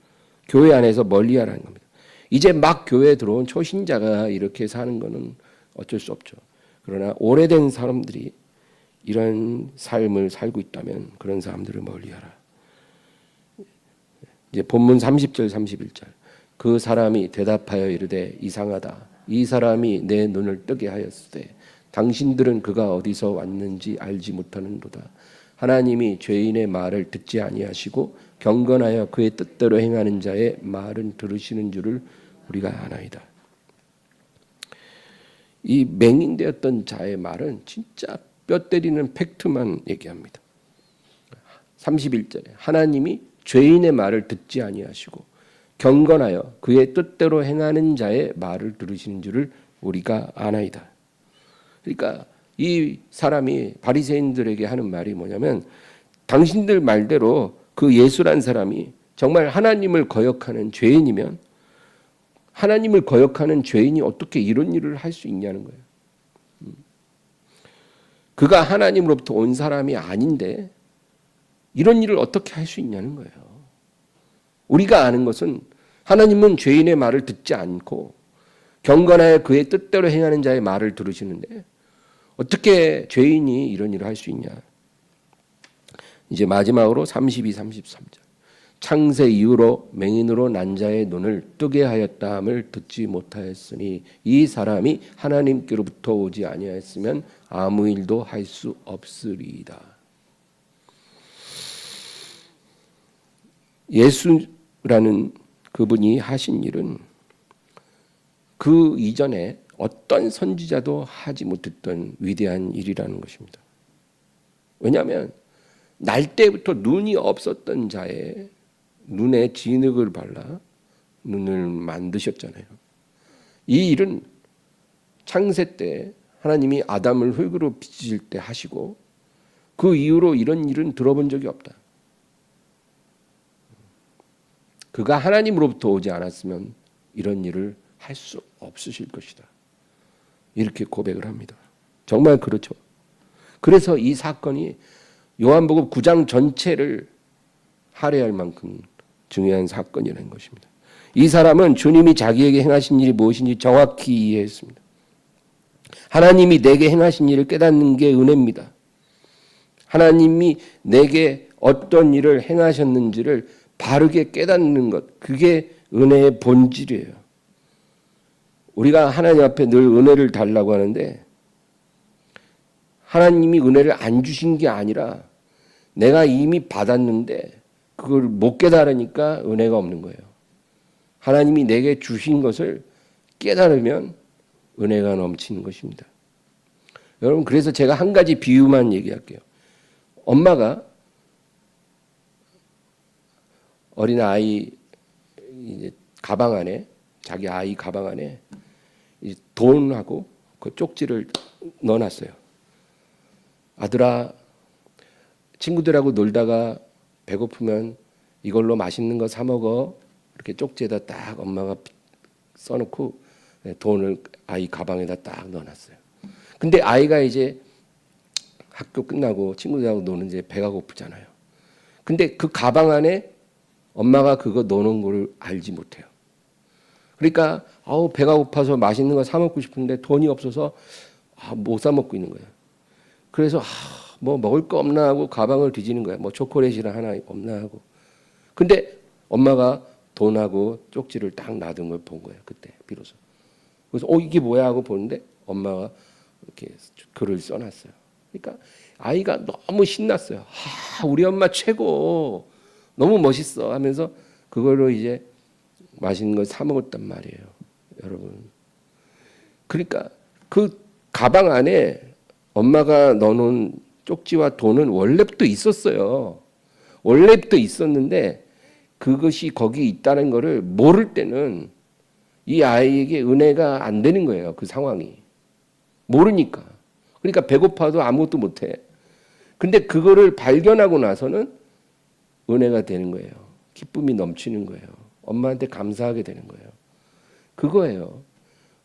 교회 안에서 멀리하라는 겁니다. 이제 막 교회에 들어온 초신자가 이렇게 사는 것은 어쩔 수 없죠. 그러나 오래된 사람들이 이런 삶을 살고 있다면 그런 사람들을 멀리하라. 이제 본문 30절 31절 그 사람이 대답하여 이르되 이상하다. 이 사람이 내 눈을 뜨게 하였으되 당신들은 그가 어디서 왔는지 알지 못하는도다. 하나님이 죄인의 말을 듣지 아니하시고 경건하여 그의 뜻대로 행하는 자의 말은 들으시는 줄을 우리가 아나이다. 이 맹인되었던 자의 말은 진짜 뼈 때리는 팩트만 얘기합니다. 31절에 하나님이 죄인의 말을 듣지 아니하시고 경건하여 그의 뜻대로 행하는 자의 말을 들으시는 줄을 우리가 아나이다. 그러니까 이 사람이 바리새인들에게 하는 말이 뭐냐면 당신들 말대로 그 예수란 사람이 정말 하나님을 거역하는 죄인이면 하나님을 거역하는 죄인이 어떻게 이런 일을 할 수 있냐는 거예요. 그가 하나님으로부터 온 사람이 아닌데 이런 일을 어떻게 할 수 있냐는 거예요. 우리가 아는 것은 하나님은 죄인의 말을 듣지 않고 경건하여 그의 뜻대로 행하는 자의 말을 들으시는데 어떻게 죄인이 이런 일을 할 수 있냐. 이제 마지막으로 32, 33절 창세 이후로 맹인으로 난 자의 눈을 뜨게 하였다함을 듣지 못하였으니 이 사람이 하나님께로부터 오지 아니하였으면 아무 일도 할 수 없으리이다. 예수라는 그분이 하신 일은 그 이전에 어떤 선지자도 하지 못했던 위대한 일이라는 것입니다. 왜냐하면 날 때부터 눈이 없었던 자의 눈에 진흙을 발라 눈을 만드셨잖아요. 이 일은 창세 때 하나님이 아담을 흙으로 빚을 때 하시고 그 이후로 이런 일은 들어본 적이 없다. 그가 하나님으로부터 오지 않았으면 이런 일을 할 수 없으실 것이다. 이렇게 고백을 합니다. 정말 그렇죠. 그래서 이 사건이 요한복음 9장 전체를 할애할 만큼 중요한 사건이라는 것입니다. 이 사람은 주님이 자기에게 행하신 일이 무엇인지 정확히 이해했습니다. 하나님이 내게 행하신 일을 깨닫는 게 은혜입니다. 하나님이 내게 어떤 일을 행하셨는지를 바르게 깨닫는 것, 그게 은혜의 본질이에요. 우리가 하나님 앞에 늘 은혜를 달라고 하는데 하나님이 은혜를 안 주신 게 아니라 내가 이미 받았는데 그걸 못 깨달으니까 은혜가 없는 거예요. 하나님이 내게 주신 것을 깨달으면 은혜가 넘치는 것입니다. 여러분, 그래서 제가 한 가지 비유만 얘기할게요. 엄마가 어린아이 가방 안에, 자기 아이 가방 안에 돈하고 그 쪽지를 넣어놨어요. 아들아, 친구들하고 놀다가 배고프면 이걸로 맛있는 거 사 먹어. 이렇게 쪽지에다 딱 엄마가 써놓고 돈을 아이 가방에다 딱 넣어놨어요. 근데 아이가 이제 학교 끝나고 친구들하고 노는데 배가 고프잖아요. 근데 그 가방 안에 엄마가 그거 넣어놓은 걸 알지 못해요. 그러니까 배가 고파서 맛있는 거 사 먹고 싶은데 돈이 없어서 못 사 먹고 있는 거예요. 그래서 뭐 먹을 거 없나 하고 가방을 뒤지는 거예요. 뭐 초콜릿이나 하나 없나 하고. 근데 엄마가 돈하고 쪽지를 딱 놔둔 걸 본 거예요. 그때 비로소. 그래서 이게 뭐야 하고 보는데 엄마가 이렇게 글을 써놨어요. 그러니까 아이가 너무 신났어요. 우리 엄마 최고, 너무 멋있어 하면서 그걸로 이제 맛있는 걸 사 먹었단 말이에요, 여러분. 그러니까 그 가방 안에 엄마가 넣어놓은 쪽지와 돈은 원래부터 있었어요. 원래부터 있었는데 그것이 거기 있다는 것을 모를 때는 이 아이에게 은혜가 안 되는 거예요. 그 상황이. 모르니까. 그러니까 배고파도 아무것도 못해. 근데 그거를 발견하고 나서는 은혜가 되는 거예요. 기쁨이 넘치는 거예요. 엄마한테 감사하게 되는 거예요. 그거예요.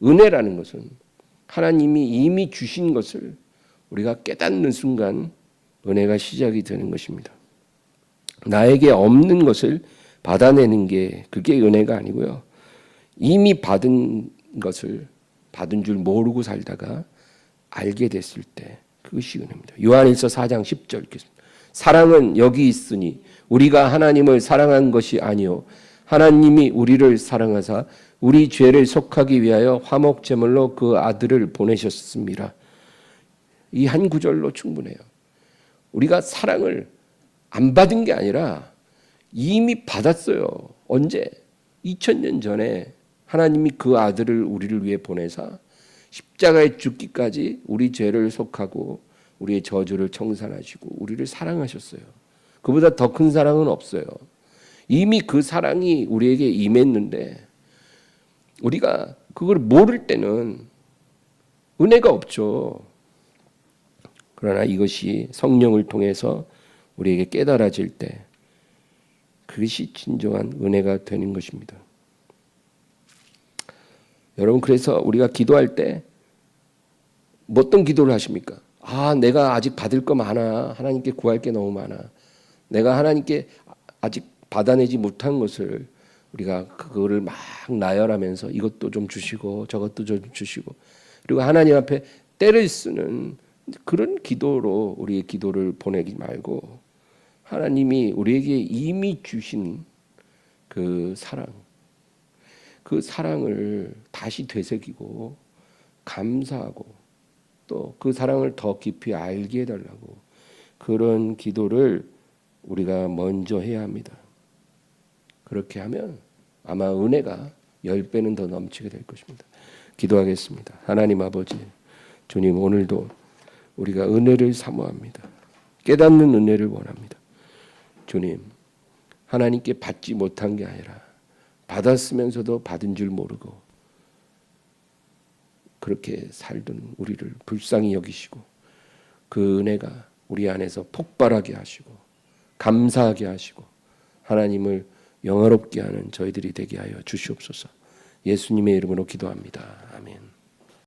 은혜라는 것은 하나님이 이미 주신 것을 우리가 깨닫는 순간 은혜가 시작이 되는 것입니다. 나에게 없는 것을 받아내는 게 그게 은혜가 아니고요. 이미 받은 것을 받은 줄 모르고 살다가 알게 됐을 때 그것이 은혜입니다. 요한일서 4장 10절 읽겠습니다. 사랑은 여기 있으니 우리가 하나님을 사랑한 것이 아니요 하나님이 우리를 사랑하사 우리 죄를 속하기 위하여 화목제물로 그 아들을 보내셨습니다. 이 한 구절로 충분해요. 우리가 사랑을 안 받은 게 아니라 이미 받았어요. 언제? 2000년 전에 하나님이 그 아들을 우리를 위해 보내사 십자가에 죽기까지 우리 죄를 속하고 우리의 저주를 청산하시고 우리를 사랑하셨어요. 그보다 더 큰 사랑은 없어요. 이미 그 사랑이 우리에게 임했는데 우리가 그걸 모를 때는 은혜가 없죠. 그러나 이것이 성령을 통해서 우리에게 깨달아질 때 그것이 진정한 은혜가 되는 것입니다. 여러분, 그래서 우리가 기도할 때 어떤 기도를 하십니까? 내가 아직 받을 거 많아. 하나님께 구할 게 너무 많아. 내가 하나님께 아직 받아내지 못한 것을 우리가 그거를 막 나열하면서 이것도 좀 주시고 저것도 좀 주시고 그리고 하나님 앞에 때를 쓰는 그런 기도로 우리의 기도를 보내지 말고 하나님이 우리에게 이미 주신 그 사랑, 그 사랑을 다시 되새기고 감사하고 또 그 사랑을 더 깊이 알게 해달라고 그런 기도를 우리가 먼저 해야 합니다. 그렇게 하면 아마 은혜가 10배는 더 넘치게 될 것입니다. 기도하겠습니다. 하나님 아버지, 주님 오늘도 우리가 은혜를 사모합니다. 깨닫는 은혜를 원합니다. 주님, 하나님께 받지 못한 게 아니라 받았으면서도 받은 줄 모르고 그렇게 살던 우리를 불쌍히 여기시고 그 은혜가 우리 안에서 폭발하게 하시고 감사하게 하시고 하나님을 영화롭게 하는 저희들이 되게 하여 주시옵소서. 예수님의 이름으로 기도합니다. 아멘.